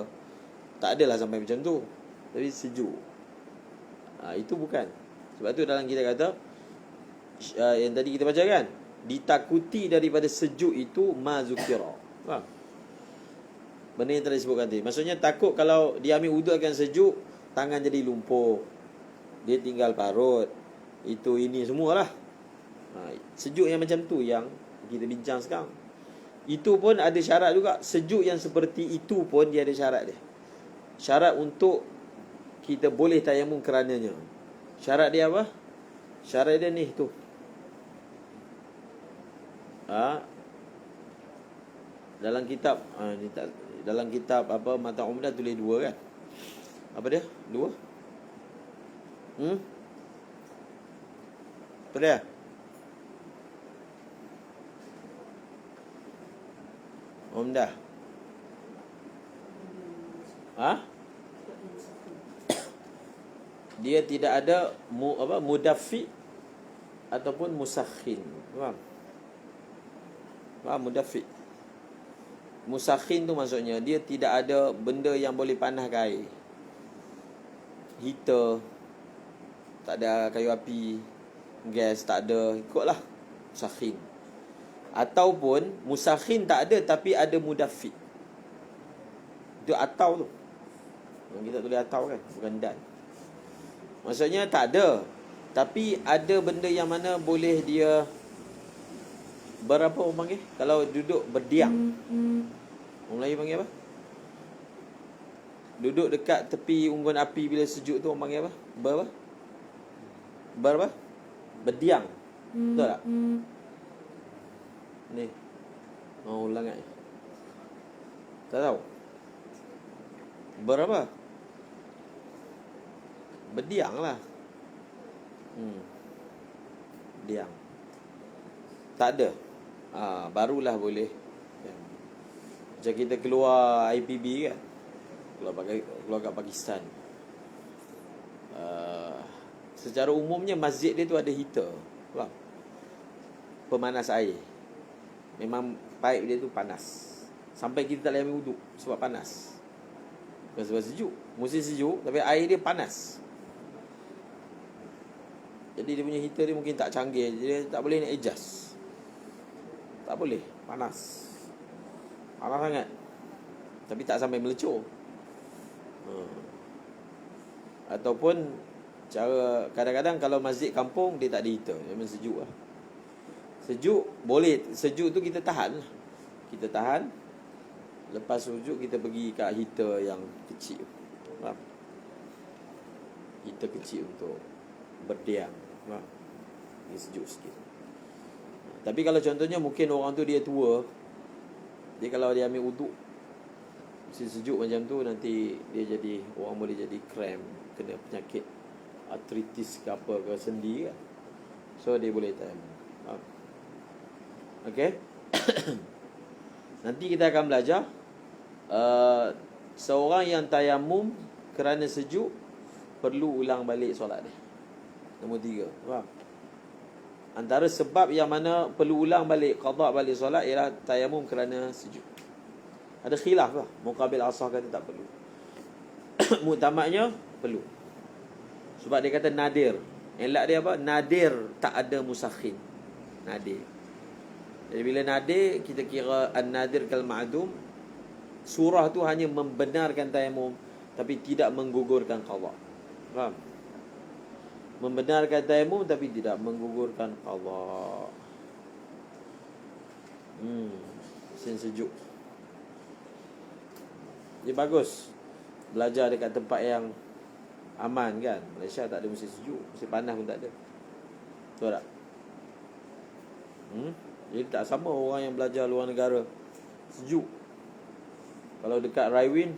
Tak adalah sampai macam tu. Tapi sejuk. Itu bukan. Sebab tu dalam kita kata yang tadi kita baca kan, ditakuti daripada sejuk itu mazukira. Faham? Benda yang tadi disebutkan tadi. Maksudnya takut kalau dia ambil wuduk akan sejuk, tangan jadi lumpuh, dia tinggal parut, itu ini semualah. Sejuk yang macam tu yang kita bincang sekarang. Itu pun ada syarat juga. Sejuk yang seperti itu pun dia ada syarat dia. Syarat untuk kita boleh tayamum kerananya. Syarat dia apa? Syarat dia ni tu. dalam kitab dalam kitab apa Mata Umdah tulis 2 kan? Apa dia? 2? Apa dia? Umdah. Dia tidak ada mudaffi ataupun musakhin. Faham? Mudaffi. Musakhin tu maksudnya dia tidak ada benda yang boleh panaskan air. Heater, tak ada kayu api, gas tak ada, ikutlah musakhin. Ataupun musakhin tak ada tapi ada mudaffi. Itu atau tu. Yang kita tulis atau kan, bukan dan. Maksudnya tak ada, tapi ada benda yang mana boleh dia berapa orang panggil? Kalau duduk berdiam. Orang Melayu panggil apa? Duduk dekat tepi unggun api bila sejuk tu orang panggil apa? Berapa? Berdiam. Betul tak? Ni. Ulang kan? Tak tahu. Berapa? Berdiam lah. Diam. Tak ada. Barulah boleh. Macam kita keluar IPB kan, keluar kat Pakistan, secara umumnya masjid dia tu ada heater, faham? Pemanas air. Memang pipe dia tu panas, sampai kita tak boleh ambil wuduk sebab panas. Bukan sebab sejuk, musim sejuk tapi air dia panas. Jadi dia punya heater dia mungkin tak canggih, dia tak boleh nak adjust. Tak boleh, panas sangat. Tapi tak sampai melecur. Ataupun cara kadang-kadang kalau masjid kampung dia tak ada heater, memang sejuk lah. Sejuk boleh, sejuk tu kita tahan lah. Kita tahan. Lepas sejuk kita pergi kat heater yang kecil. Faham? Heater kecil untuk berdiam. Faham? Dia sejuk sikit. Tapi kalau contohnya mungkin orang tu dia tua, dia kalau dia ambil wuduk musim sejuk macam tu, nanti dia jadi, orang boleh jadi cramp, kena penyakit artritis ke apa ke sendi kan. So dia boleh tayamum. Okay. Nanti kita akan belajar seorang yang tayamum kerana sejuk perlu ulang balik solat dia. Nombor 3. Faham? Antara sebab yang mana perlu ulang balik, qada balik solat ialah tayamum kerana sejuk. Ada khilaf lah. Muqabil asah kata tak perlu. Muktamadnya perlu. Sebab dia kata nadir. Elak dia apa? Nadir tak ada musakhin. Nadir. Jadi bila nadir, kita kira an-nadir kal ma'dum. Surah tu hanya membenarkan tayamum tapi tidak menggugurkan qada. Faham? Membenarkan tayamum tapi tidak menggugurkan qada. Mesin sejuk. Dia bagus belajar dekat tempat yang aman kan. Malaysia tak ada mesin sejuk, mesin panas pun tak ada. Betul tak? Jadi tak sama orang yang belajar luar negara sejuk. Kalau dekat Raiwin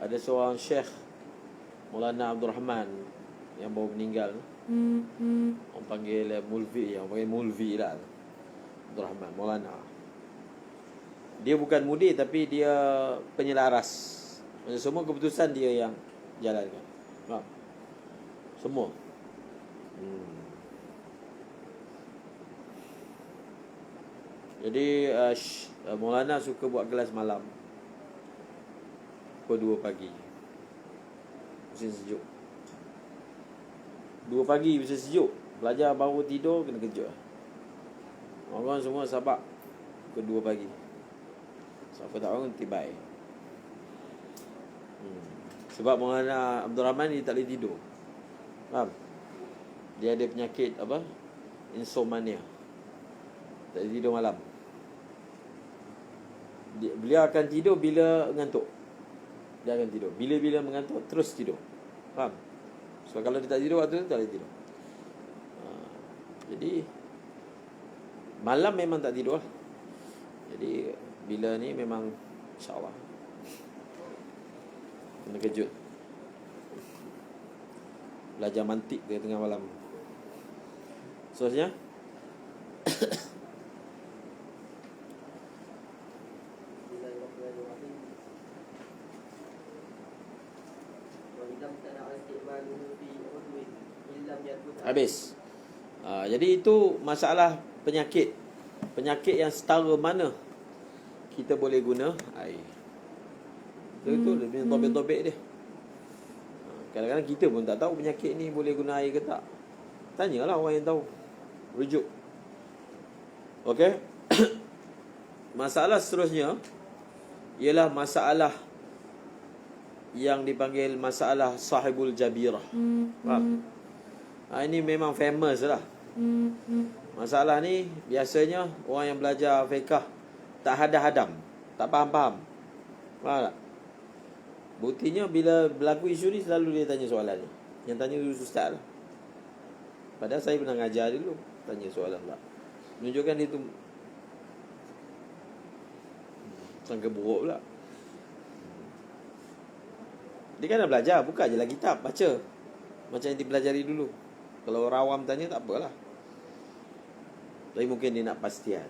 ada seorang Syekh Maulana Abdul Rahman yang baru meninggal. Orang panggil Mulvi, yang panggil Mulvi lah. Abdul Rahman Maulana. Dia bukan mudir tapi dia penyelaras. Maksudnya semua keputusan dia yang jalankan. Faham? Semua. Jadi Maulana suka buat kelas malam pukul 2 pagi. Musim sejuk. 2 pagi musim sejuk. Belajar baru tidur kena kerja. Orang semua sabak pukul 2 pagi. Siapa tak bangun tibai. Sebab Maulana Abdul Rahman dia tak boleh tidur. Faham? Dia ada penyakit apa? Insomnia. Tak boleh tidur malam. Beliau akan tidur bila mengantuk. Dia akan tidur. Bila-bila mengantuk terus tidur. Faham? Sebab kalau dia tak tidur waktu tu tak boleh tidur. Jadi Malam memang tak tidur lah. Jadi bila ni memang insyaAllah kena kejut. Belajar mantik ke tengah malam. Seterusnya Bismillahirrahmanirrahim. Wa idam tana'a isti'maluhu fi udwin illam yakun habis. Jadi itu masalah penyakit. Penyakit yang setara mana kita boleh guna air. Itu lebih tobek-tobek dia. Kadang-kadang kita pun tak tahu penyakit ni boleh guna air ke tak. Tanyalah orang yang tahu. Rujuk. Okey. Masalah seterusnya ialah masalah yang dipanggil masalah sahibul jabirah. Faham? Ini memang famous lah. Masalah ni biasanya orang yang belajar fiqh tak hadam-hadam, tak faham-faham. Faham tak? Buktinya bila berlaku isu ni selalu dia tanya soalan ni. Yang tanya dulu ustaz lah. Padahal saya pernah ngajar dulu. Tanya soalan tak. Menunjukkan dia tu sangka buruk pula. Dia kan dah belajar, buka je lah kitab, baca. Macam yang dipelajari dulu. Kalau orang awam tanya tak apalah. Tapi mungkin dia nak pastian.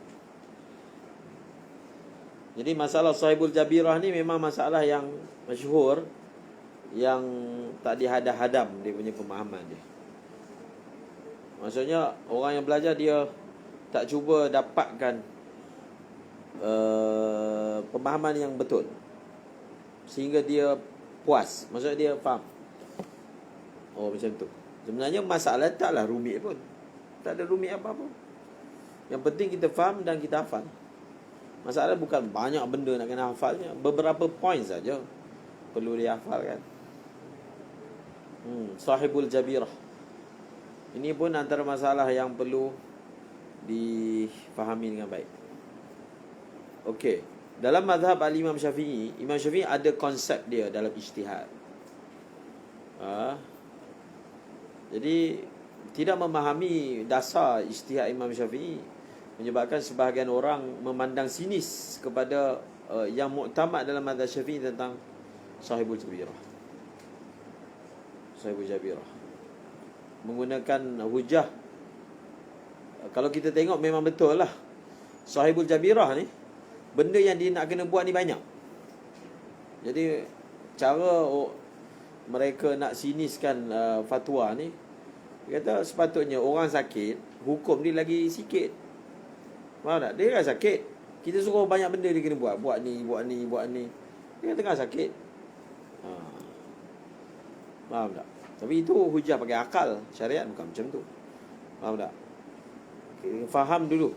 Jadi masalah sahibul jabirah ni memang masalah yang masyhur, yang tak dihadam-hadam dia punya pemahaman dia. Maksudnya orang yang belajar dia tak cuba dapatkan pemahaman yang betul sehingga dia puas. Maksudnya dia faham. Oh macam tu. Sebenarnya masalah taklah rumit pun. Tak ada rumit apa-apa. Yang penting kita faham dan kita hafal. Masalah bukan banyak benda nak kena hafalnya. Beberapa poin saja perlu dihafalkan. Sahibul jabirah. Ini pun antara masalah yang perlu difahami dengan baik. Okey. Dalam mazhab al-Imam Syafi'i, Imam Syafi'i ada konsep dia dalam ijtihad. Jadi tidak memahami dasar ijtihad Imam Syafi'i menyebabkan sebahagian orang memandang sinis kepada yang muktamad dalam mazhab Syafi'i tentang sahibul jabirah. Sahibul jabirah menggunakan hujah. Kalau kita tengok memang betul lah, sahibul jabirah ni benda yang dia nak kena buat ni banyak. Jadi cara mereka nak siniskan fatwa ni, dia kata sepatutnya orang sakit hukum dia lagi sikit. Faham tak? Dia kan sakit, kita suruh banyak benda dia kena buat. Buat ni, buat ni, buat ni. Dia tengah sakit. Faham tak? Tapi itu hujah pakai akal. Syariat bukan macam tu. Faham tak? Okay, faham dulu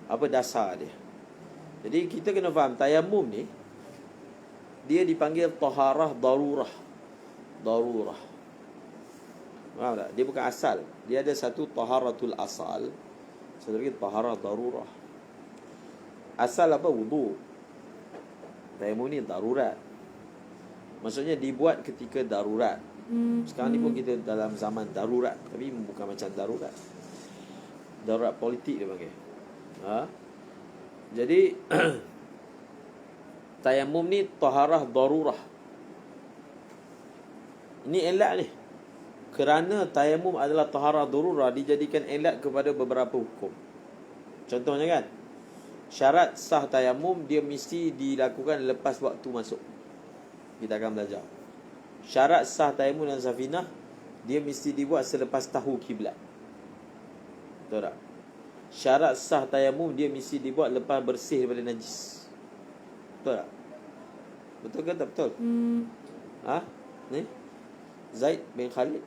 apa dasar dia. Jadi kita kena faham tayamum ni dia dipanggil taharah darurah. Darurah. Faham tak? Dia bukan asal. Dia ada satu taharatul asal, satu lagi taharah darurah. Asal apa? Wudu. Tayamum ni darurat. Maksudnya dibuat ketika darurat. Sekarang ni pun kita dalam zaman darurat, tapi bukan macam darurat. Darurat politik dia panggil. Jadi tayamum ni taharah darurah. Ini elat ni. Kerana tayamum adalah taharah darurah, dijadikan elat kepada beberapa hukum. Contohnya kan, syarat sah tayamum dia mesti dilakukan lepas waktu masuk. Kita akan belajar. Syarat sah tayamum dan safinah dia mesti dibuat selepas tahu kiblat. Betul tak? Syarat sah tayamum dia mesti dibuat lepas bersih daripada najis. Betul tak? Betul ke tak betul? Ni Zaid bin Khalid.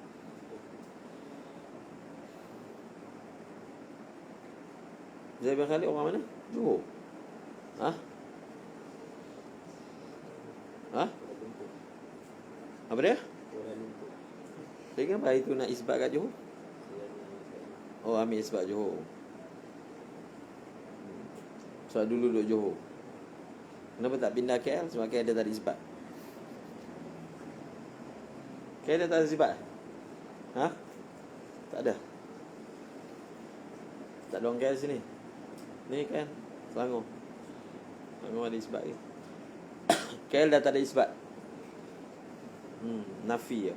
Zaid bin Khalid orang mana? Johor. Apa dia? Dia kenapa itu nak isbat kat Johor? Oh, ambil isbat Johor. Sebab dulu duduk Johor. Kenapa tak pindah KL? Sebab KL dia tak ada isbat. KL dia tak ada isbat? Tak ada. Tak ada orang KL sini. Ni kan Selangor. Selangor ada isbat ke? KL dah tak ada isbat. Nafi ya.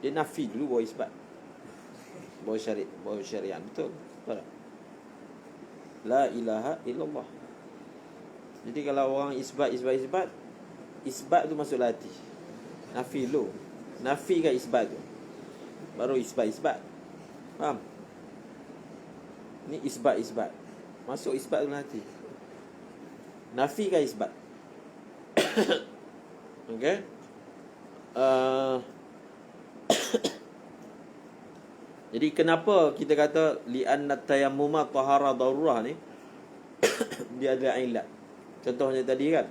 Dia nafi dulu baru isbat. Baru syariat. Betul? Betul tak? La ilaha illallah. Jadi kalau orang isbat tu masuk hati. Nafi lu. Nafi kan isbat tu. Baru isbat. Faham? Ni isbat. Masuk isbat tu nanti. Nafi kan isbat. Okey. Jadi kenapa kita kata li'anna tayammuma tahara darurah ni? Dia ada ilat. Contohnya tadi kan.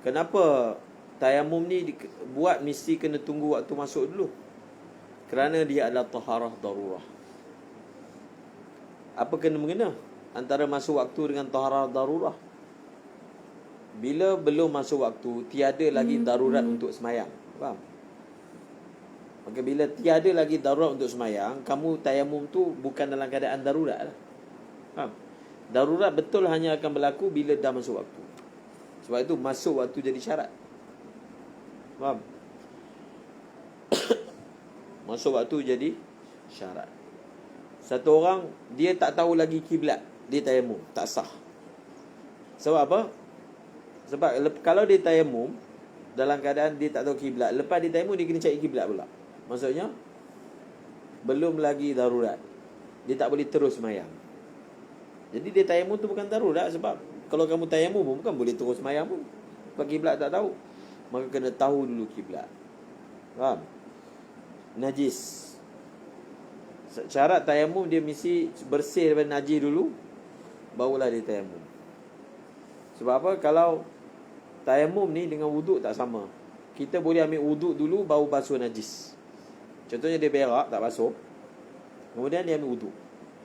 Kenapa tayamum ni buat mesti kena tunggu waktu masuk dulu? Kerana dia adalah taharah darurah. Apa kena-mengena antara masuk waktu dengan taharah darurah? Bila belum masuk waktu, tiada lagi darurat untuk semayang. Faham? Maka bila tiada lagi darurat untuk semayang, kamu tayamum tu bukan dalam keadaan darurat lah. Faham? Darurat betul hanya akan berlaku bila dah masuk waktu. Sebab itu masuk waktu jadi syarat. Faham? Masuk waktu jadi syarat. Satu orang dia tak tahu lagi kiblat, dia tayamum, tak sah. Sebab apa? Sebab kalau dia tayamum dalam keadaan dia tak tahu kiblat, lepas dia tayamum dia kena cari kiblat pula. Maksudnya belum lagi darurat. Dia tak boleh terus semayang. Jadi dia tayamum tu bukan darurat. Sebab kalau kamu tayamum pun bukan boleh terus semayang pun. Sebab kiblat tak tahu. Maka kena tahu dulu kiblat. Faham? Najis. Syarat tayamum dia mesti bersih daripada najis dulu, barulah dia tayamum. Sebab apa? Kalau tayamum ni dengan wuduk tak sama. Kita boleh ambil wuduk dulu baru basuh najis. Contohnya dia berak tak basuh, kemudian dia ambil wuduk,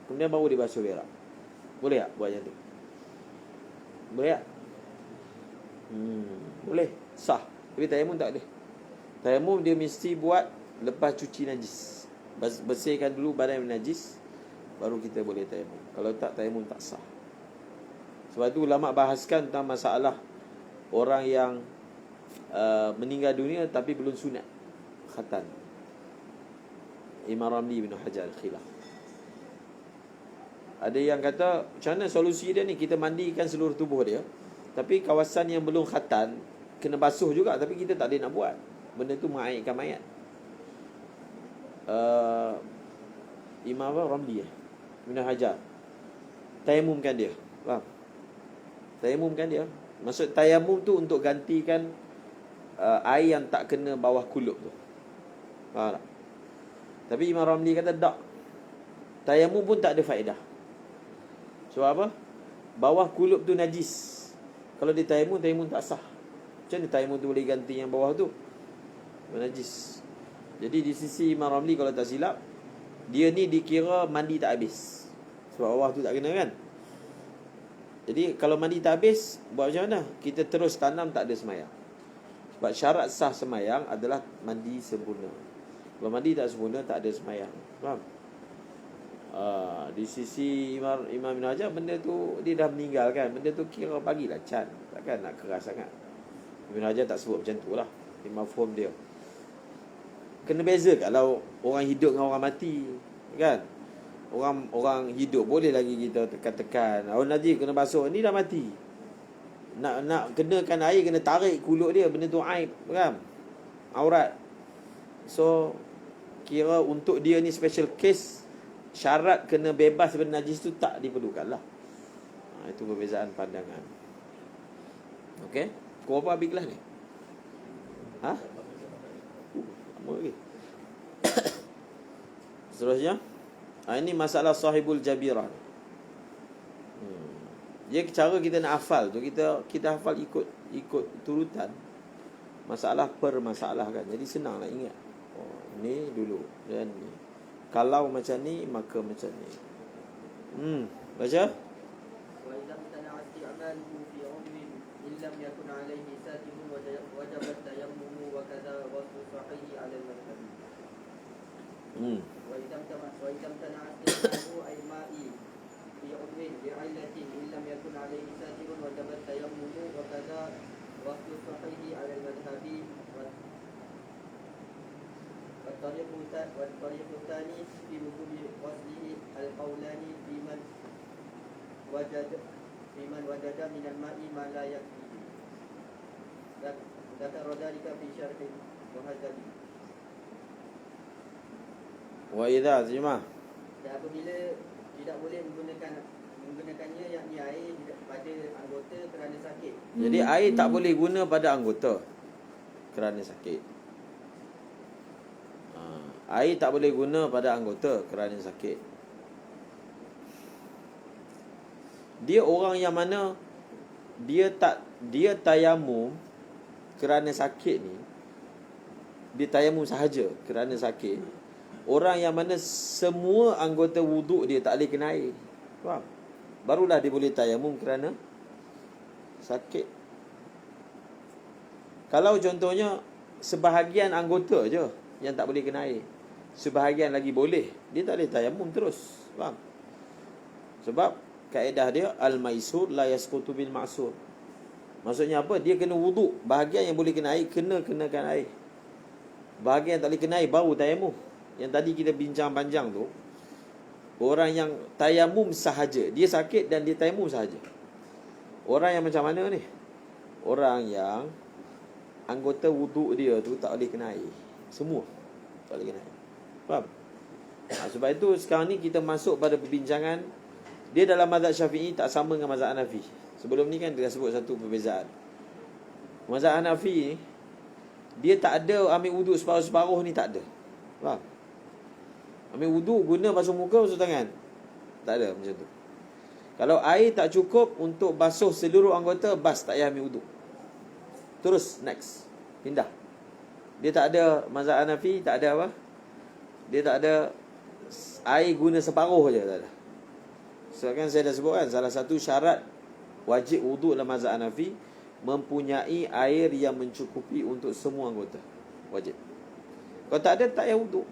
kemudian baru dia basuh berak. Boleh tak buat macam tu? Boleh tak? Boleh. Sah. Tapi tayamum tak boleh. Tayamum dia mesti buat lepas cuci najis. Bersihkan dulu badan yang najis, baru kita boleh tayamum. Kalau tak, tayamum tak sah. Sebab tu ulama bahaskan tentang masalah orang yang meninggal dunia tapi belum sunat khatan. Imam Ramli bin Hajar Al-Khilaf. Ada yang kata, macam mana solusi dia ni? Kita mandikan seluruh tubuh dia, tapi kawasan yang belum khatan kena basuh juga, tapi kita tak ada nak buat. Benda tu mengaitkan mayat. Imam Ramli bin Hajar tayamumkan dia. Faham? Tayamumkan dia. Maksud tayamum tu untuk gantikan air yang tak kena bawah kulup tu. Faham tak? Tapi Imam Ramli kata tak. Tayamum pun tak ada faedah. Sebab apa? Bawah kulup tu najis. Kalau dia tayamum tak sah. Macam mana tayamum tu boleh ganti yang bawah tu? Najis. Jadi di sisi Imam Ramli kalau tak silap, dia ni dikira mandi tak habis. Sebab bawah tu tak kena kan. Jadi kalau mandi tak habis, buat macam mana? Kita terus tanam, tak ada semayang. Sebab syarat sah semayang adalah mandi sempurna. Kalau mandi tak sempurna, tak ada semayang. Faham? Di sisi Imam bin Hajar, benda tu dia dah meninggal kan. Benda tu kira bagilah can. Takkan nak keras sangat. Ibn Hajar tak sebut macam tu lah. Mafhum dia. Kena beza kalau orang hidup dengan orang mati, kan? Orang hidup boleh lagi kita tekan-tekan. Orang najis kena basuh, ni dah mati. Nak kenakan air, kena tarik kulut dia. Benda tu aib, kan? Aurat. So kira untuk dia ni special case, syarat kena bebas daripada najis tu tak diperlukan lah. Itu perbezaan pandangan. Okey. Kau apa habis kelas ni? Lama lagi. Seterusnya, ini masalah sahibul jabirah. Dia cara kita nak hafal tu, kita hafal ikut turutan masalah per masalah kan. Jadi senang nak ingat. Ni dulu dan ni. Kalau macam ni, maka macam ni. Baca. Wa idza tana'at i'maluhu fi 'udwin illam yakun 'alayhi satimun wajabat tayammumu wa kadza wasfu sahihi 'ala al-madhhab. Wa idza tana'at i'maluhu ay ma'i في عضو بعلة إن لم يكن عليه ساتر وجب التيمم وكذا وقت الصحيح على المذهب والطريق الثاني في وجوب غسله القولان في من وجد من الماء ما لا يكفي. ذكر ذلك في شرح المهذب. Wa idza zima. Dan apabila tidak boleh menggunakannya yakni air pada anggota kerana sakit. Jadi air tak boleh guna pada anggota kerana sakit. Air tak boleh guna pada anggota kerana sakit. Dia orang yang mana dia tayamum kerana sakit ni. Dia tayamum sahaja kerana sakit. Orang yang mana semua anggota wuduk dia tak boleh kena air. Faham? Barulah dia boleh tayamum kerana sakit. Kalau contohnya sebahagian anggota je yang tak boleh kena air, sebahagian lagi boleh, dia tak boleh tayamum terus. Faham? Sebab kaedah dia al-maisur la yasqutu bil ma'sur. Maksudnya apa? Dia kena wuduk. Bahagian yang boleh kena air kenakan air. Bahagian yang tak boleh kena air baru tayamum. Yang tadi kita bincang panjang tu, orang yang tayamum sahaja, dia sakit dan dia tayamum sahaja. Orang yang macam mana ni? Orang yang anggota wuduk dia tu tak boleh kena air. Semua tak boleh kena air. Faham? Sebab itu sekarang ni kita masuk pada perbincangan. Dia dalam mazhab Syafi'i tak sama dengan mazhab Hanafi. Sebelum ni kan dia sebut satu perbezaan. Mazhab Hanafi ni, dia tak ada ambil wuduk separuh-separuh ni, tak ada. Faham? Ambil wuduk guna basuh muka, basuh tangan. Tak ada macam tu. Kalau air tak cukup untuk basuh seluruh anggota, bas tak payah ambil wuduk. Terus next, pindah. Dia tak ada mazhab Hanafi, tak ada apa? Dia tak ada air guna separuh je, tak ada. So kan saya dah sebut kan, salah satu syarat wajib wuduk dalam mazhab Hanafi mempunyai air yang mencukupi untuk semua anggota. Wajib. Kalau tak ada, tak payah wuduk.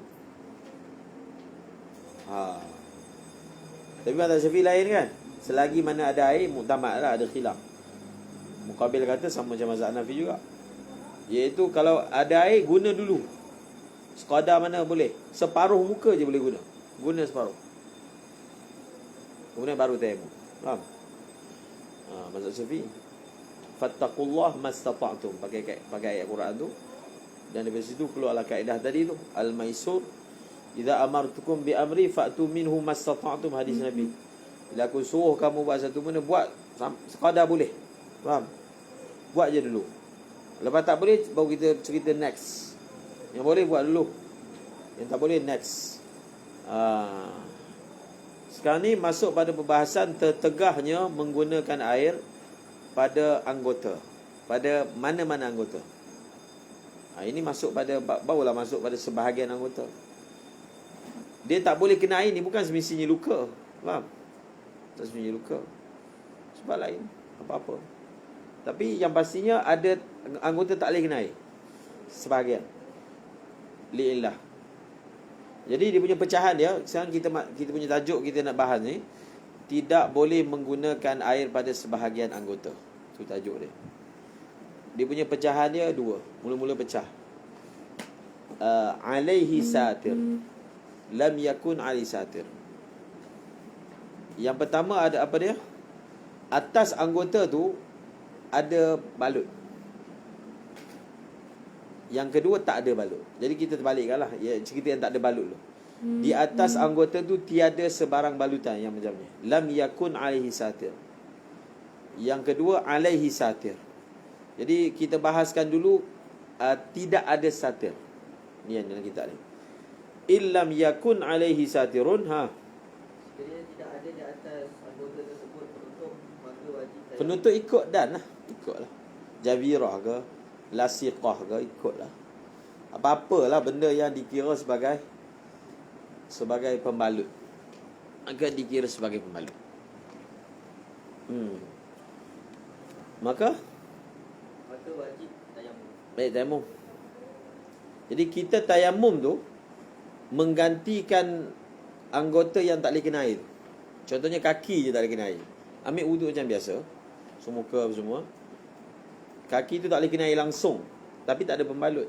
Tapi mazhab Syafi'i lain kan. Selagi mana ada air, muktamad lah, ada khilaf. Muqabil kata sama macam mazhab Hanafi juga, iaitu kalau ada air, guna dulu sekadar mana boleh. Separuh muka je boleh guna. Guna separuh, kemudian baru tayamum. Faham? Mazhab Syafi'i, fattaqullah mastata'tum, pakai ayat Quran tu. Dan dari situ keluarlah kaedah tadi tu, al-maisur idza amartukum bi amri fa'tu minhu mastata'tum, hadis Nabi. Bila aku suruh kamu buat satu benda, buat sekadar boleh. Faham? Buat je dulu. Lepas tak boleh, baru kita cerita next. Yang boleh buat dulu, yang tak boleh next. Sekarang ni masuk pada perbahasan tertegahnya menggunakan air pada anggota, pada mana-mana anggota. Ini masuk pada, barulah masuk pada sebahagian anggota. Dia tak boleh kena air ni bukan semestinya luka. Faham? Tak semestinya luka, sebab lain apa-apa. Tapi yang pastinya ada anggota tak boleh kena air, sebahagian li'illah. Jadi dia punya pecahan dia, sekarang kita punya tajuk kita nak bahas ni, tidak boleh menggunakan air pada sebahagian anggota. Itu tajuk dia. Dia punya pecahan dia dua. Mula-mula pecah, alaihi satir, lam yakun alaihi satir. Yang pertama ada apa dia? Atas anggota tu ada balut. Yang kedua tak ada balut. Jadi kita terbalikkan lah, ya, cerita yang tak ada balut tu. Di atas anggota tu tiada sebarang balutan yang macam ni. Lam yakun alaihi satir. Yang kedua alaihi satir. Jadi kita bahaskan dulu tidak ada satir. Ni yang dalam kitab ni. Illam yakun alaihi satirun. Sekiranya tidak ada di atas anggota tersebut penutup, maka wajib tayamum. Penutup ikut dan lah. Ikutlah. Jabirah ke, lasiqah ke, ikutlah. Apa-apalah benda yang dikira sebagai pembalut, akan dikira sebagai pembalut. Maka wajib tayamum. baik, tayamum. Jadi kita tayamum tu menggantikan anggota yang tak boleh kena air. Contohnya kaki je tak boleh kena air. Ambil wuduk macam biasa, muka semua. Kaki tu tak boleh kena air langsung, tapi tak ada pembalut.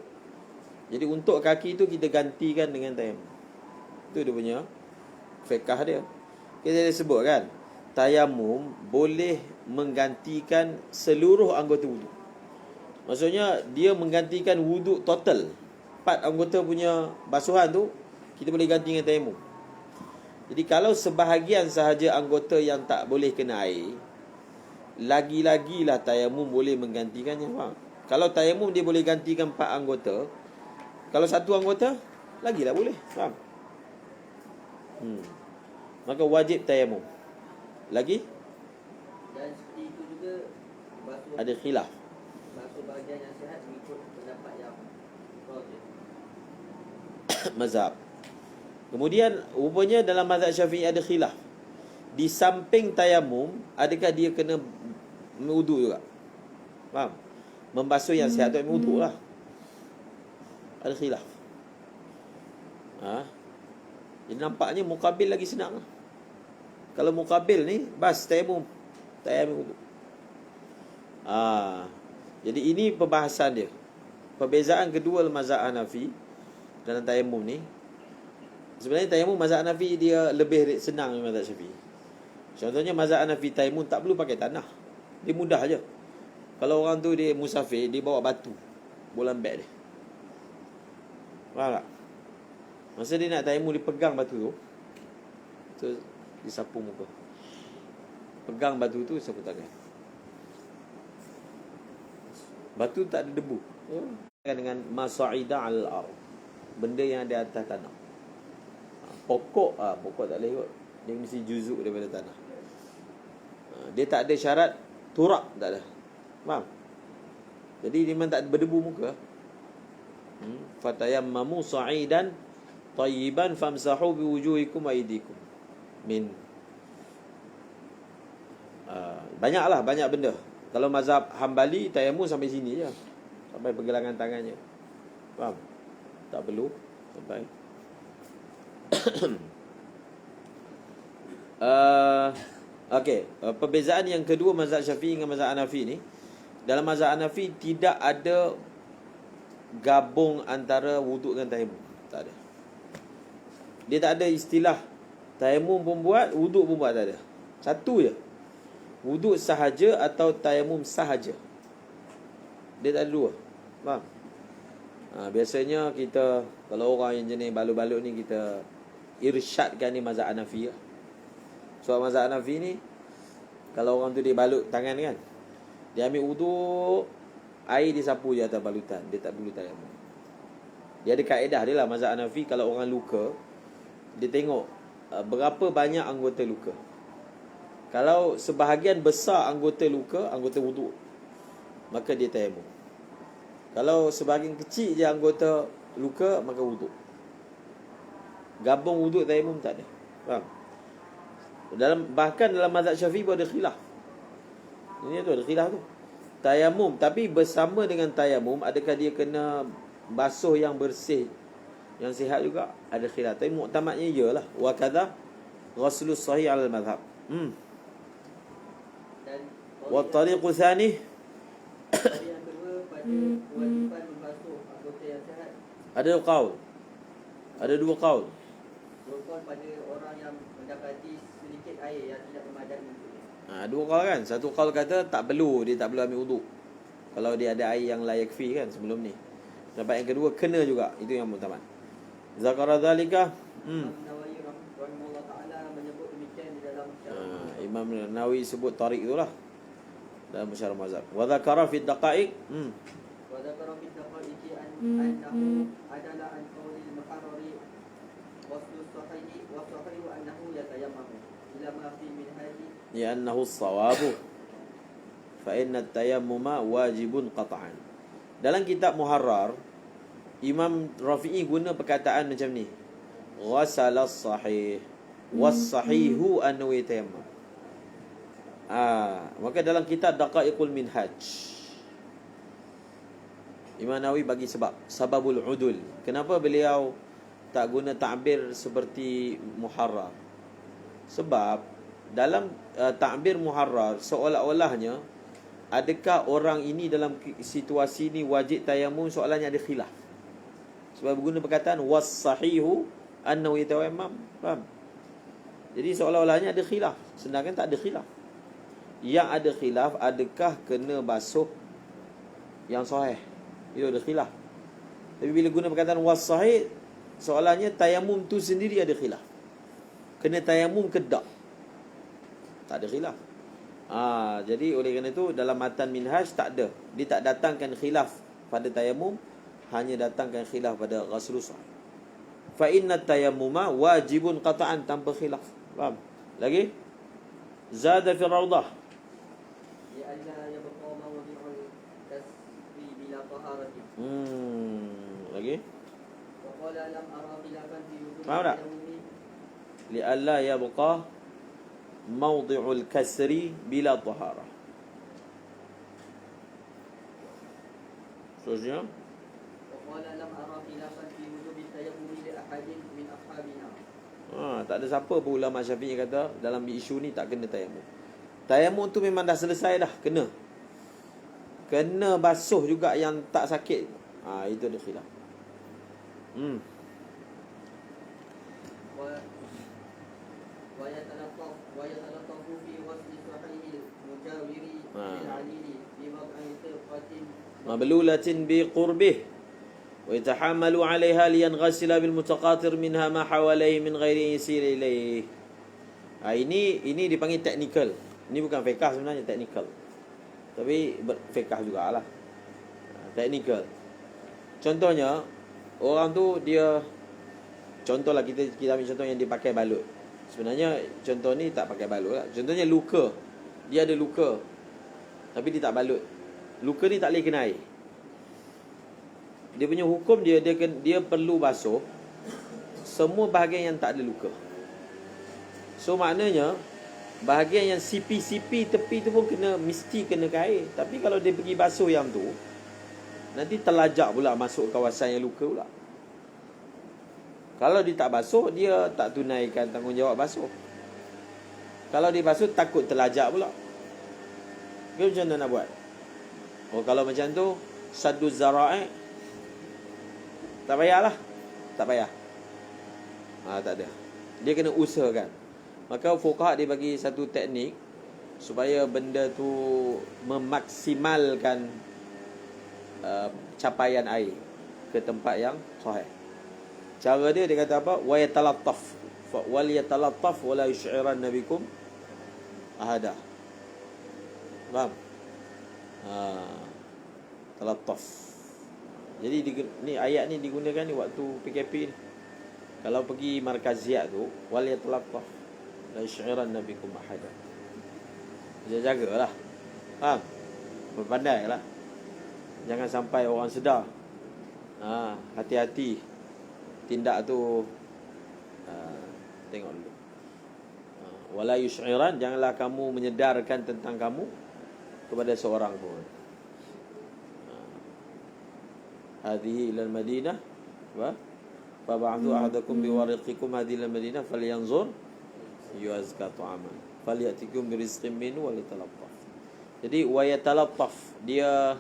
Jadi untuk kaki tu kita gantikan dengan tayamum. Itu dia punya fiqh dia. Kita dah sebut kan, tayamum boleh menggantikan seluruh anggota wuduk. Maksudnya dia menggantikan wuduk total. 4 anggota punya basuhan tu kita boleh ganti dengan tayamum. Jadi kalau sebahagian sahaja anggota yang tak boleh kena air, lagi-lagilah tayamum boleh menggantikannya, faham? Kalau tayamum dia boleh gantikan 4 anggota, kalau 1 anggota lagilah boleh, faham? Maka wajib tayamum. Lagi Dan seperti itu juga basuh ada khilaf. bahagian yang sihat mengikut pendapat yang rajih. Mazhab. Kemudian rupanya dalam mazhab Syafi'i ada khilaf. Di samping tayamum, adakah dia kena wuduk juga? Faham? Membasuh yang sihat tu wuduk lah. Ada khilaf. Jadi nampaknya mukabil lagi senang lah. Kalau mukabil ni bas tayamum wuduk. Jadi ini perbahasan dia. Perbezaan kedua mazhab Hanafi dalam tayamum ni. Sebenarnya tayamum mazhab Hanafi dia lebih senang daripada mazhab Syafi'i. Contohnya mazhab Hanafi tayamum tak perlu pakai tanah. Dia mudah aja. Kalau orang tu dia musafir, dia bawa batu bolam beg dia. Faham tak? Masa dia nak tayamum, dia pegang batu tu, terus disapu muka. Pegang batu tu, sapu tangan. Batu tak ada debu. Dengan masa'ida al-ard, benda yang ada atas tanah. Pokok tak boleh kot. Dia mesti juzuk daripada tanah. Dia tak ada syarat turak, tak ada. Faham? Jadi dia memang tak ada berdebu muka. Fatayammamu sa'idan tayyiban famsahu biwujuhikum wa aydikum min. Banyak benda. Kalau mazhab Hambali tayamum sampai sini je, sampai pergelangan tangannya. Faham? Tak perlu sampai. Okey, perbezaan yang kedua mazhab Syafi'i dengan mazhab Hanafi ni. Dalam mazhab Hanafi tidak ada gabung antara wuduk dengan tayamum. Tak ada. Dia tak ada istilah tayamum pun buat, wuduk pun buat, tak ada. Satu je. Wuduk sahaja atau tayamum sahaja. Dia tak ada dua. Faham? Biasanya kita, kalau orang yang jenis balut-balut ni, kita irsyadkan ni mazhab Hanafi lah. Sebab mazhab Hanafi ni, kalau orang tu dia balut tangan kan, dia ambil wuduk, air disapu je atas balutan, dia tak perlu tayamum. Dia ada kaedah dia lah mazhab Hanafi. Kalau orang luka, dia tengok berapa banyak anggota luka. Kalau sebahagian besar anggota luka, anggota wuduk, maka dia tayamum. Kalau sebahagian kecil je anggota luka, maka wuduk. Gabung wuduk tayamum tak ada. Faham? Bahkan dalam mazhab Syafi'i pun ada khilaf. Ini tu ada khilaf tu. Tayamum, tapi bersama dengan tayamum, adakah dia kena basuh yang bersih, yang sihat juga? Ada khilaf. Tapi muktamadnya iyalah. Wa kadha ghuslus sahih ala al-madhhab. Wa tariqu tsani, yang kedua pada kewajiban membasuh anggota yang sihat. ada qaul. Ada dua qaul. Rukun pada orang yang mendapati sedikit air yang tidak memadai untuknya. Dua qaul kan. Satu qaul kata tak perlu, dia tak perlu ambil wuduk kalau dia ada air yang la yakfi kan sebelum ni. Pendapat yang kedua kena juga. Itu yang muktamad. Zakara dzalika. Imam Nawawi rahimahullah taala menyebut demikian di dalam syarah. Imam Nawawi sebut tariq itulah dalam syarah mazhab. Wa dzakara fi daqaiq. Wa dzakara fi daqaiqi annahu adalah an qawlil muharrari waslus sahihi wa sahihu annahu yatayammamu ila ma fi minhaji Ya annahu as-sawabu fa inna at-tayammuma wajibun qat'an. Dalam kitab Muharrar, Imam Rafi'i guna perkataan macam ni. Ghasala as-sahih was-sahihu annahu yatayammam. Maka dalam kitab Daqaiqul Minhaj, Imam Nawawi bagi sababul udul. Kenapa beliau tak guna ta'bir seperti Muharrar? Sebab dalam takbir muharrar seolah-olahnya adakah orang ini dalam situasi ini wajib tayamum, soalannya ada khilaf. Sebab guna perkataan was sahihu annahu yatayammam. Faham? Jadi seolah-olahnya ada khilaf, sedangkan tak ada khilaf. Yang ada khilaf adakah kena basuh yang sahih. Itu ada khilaf. Tapi bila guna perkataan was sahih, soalannya tayamum tu sendiri ada khilaf. Kena tayamum ke tak? Tak ada khilaf. Jadi oleh kerana itu dalam matan minhaj tak ada. Dia tak datangkan khilaf pada tayamum, hanya datangkan khilaf pada ghusl sahih. Fa inna tayammuma wajibun qata'an, tanpa khilaf. Faham? Lagi? Zada fi rawdah. لئلا يبقى موضع الكسر بلا طهارة. Lagi? وقال لم أرى خلافا في وجوب Faham tak? التيمم. Li'alla yabqa mawdi'ul kasri bila taharah. Seterusnya, وقال لم أرى خلافا في وجوب التيمم لأحد من أصحابنا. tak ada siapa pun ulama Syafi'i kata dalam isu ni tak kena tayamum. Tayamum tu memang dah selesai dah, kena. Kena basuh juga yang tak sakit. Itu ada khilaf. ويتلطف في غسل صحيح المجاور للعليل بوضع خرقة Mablulatin bi qurbih wa yatahamalu 'alayha liyanghasila bil mutaqatir minha ma hawalaihi min ghairi yasir ilayhi. Ini dipanggil teknikal. Ini bukan fiqh sebenarnya, teknikal. Tapi fiqh jugalah. Teknikal. Contohnya, orang tu dia, contohlah kita ambil contoh yang dia pakai balut. Sebenarnya contoh ni tak pakai balut lah. Contohnya luka. Dia ada luka, tapi dia tak balut. Luka ni tak boleh kena air. Dia punya hukum dia perlu basuh semua bahagian yang tak ada luka. So maknanya bahagian yang sipi-sipi tepi tu pun mesti kena air. Tapi kalau dia pergi basuh yang tu, nanti terlajak pula masuk kawasan yang luka pula. Kalau dia tak basuh, dia tak tunaikan tanggungjawab basuh. Kalau dia basuh, takut terlajak pula. Dia macam mana nak buat? Kalau macam tu, saddu zara'i, tak payahlah. Tak payah. Tak ada. Dia kena usahakan. Maka fuqaha dia bagi satu teknik supaya benda tu memaksimalkan capaian air ke tempat yang sahih. Cara dia kata apa? Wa yatalattaf. Wal yatalattaf wa la yush'iranna bikum ahada. Faham? Talattaf. Jadi ni ayat ni digunakan ni waktu PKP ni. Kalau pergi markaziat tu, wal yatalattaf la yush'iranna bikum ahada. Jagalah. Faham? Berpandailah. Jangan sampai orang sedar. Hati-hati tindak tu. Tengok dulu. Wala yush'iran, janganlah kamu menyedarkan tentang kamu kepada seorang pun. Hadhihi ila al-Madinah wa fab'athu ahadakum biwariqikum hadhihi ila al-Madinah falyanzur yu'azka ta'aman falyatikum birizqin minhu walitalattaf. Jadi wa yatalattaf, dia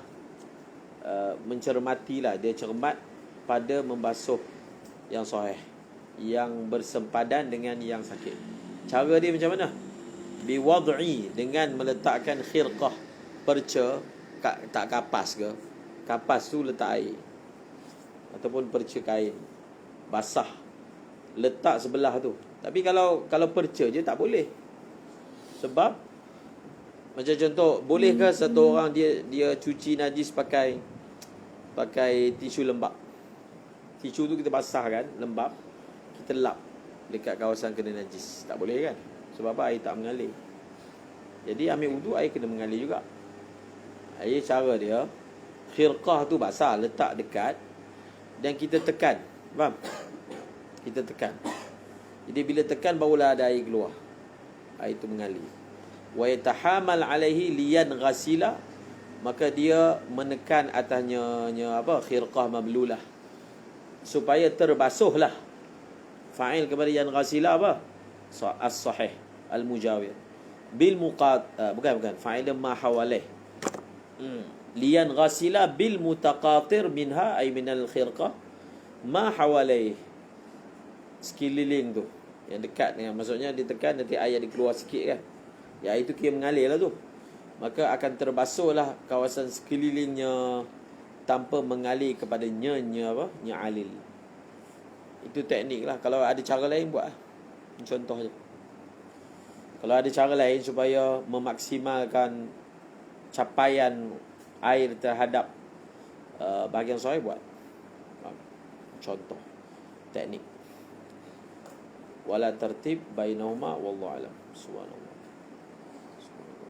mencermatilah, dia cermat pada membasuh yang sahih, yang bersempadan dengan yang sakit. Cara dia macam mana? Biwad'i, dengan meletakkan khirqah, perca, tak kapas ke? Kapas tu letak air, ataupun perca kain basah, letak sebelah tu. Tapi kalau perca je tak boleh. Sebab macam contoh, bolehkah satu orang dia cuci najis pakai tisu lembap? Tisu tu kita basah kan, lembap, kita lap dekat kawasan kena najis. Tak boleh kan? Sebab apa? Air tak mengalir. Jadi ambil wudu, air kena mengalir juga. Air cara dia, khirqah tu basah, letak dekat, dan kita tekan. Faham? Kita tekan. Jadi bila tekan barulah ada air keluar. Air tu mengalir. Wa yatahamal alaihi liyan ghasila, maka dia menekan atasnya khirqah mablulah, supaya terbasuhlah. Fa'il kepada yan ghasila apa? As-sahih. al-mujawir. Bil bukan fa'ila ma hawalaih. Liyan ghasila bil mutaqatir minha ay min al-khirqah ma hawalaih. Sekeliling tu yang dekat dengan, maksudnya ditekan nanti air dia keluar sikit kan. Ya itu kira mengalir lah tu. Maka akan terbasuhlah kawasan sekelilingnya tanpa mengalir kepada nya alil. Itu teknik lah. Kalau ada cara lain buat lah. Contoh je. Kalau ada cara lain supaya memaksimalkan capaian air terhadap bahagian sahih, buat. Contoh teknik. Wala tertib bainahuma wallahu alam. Subhanallah.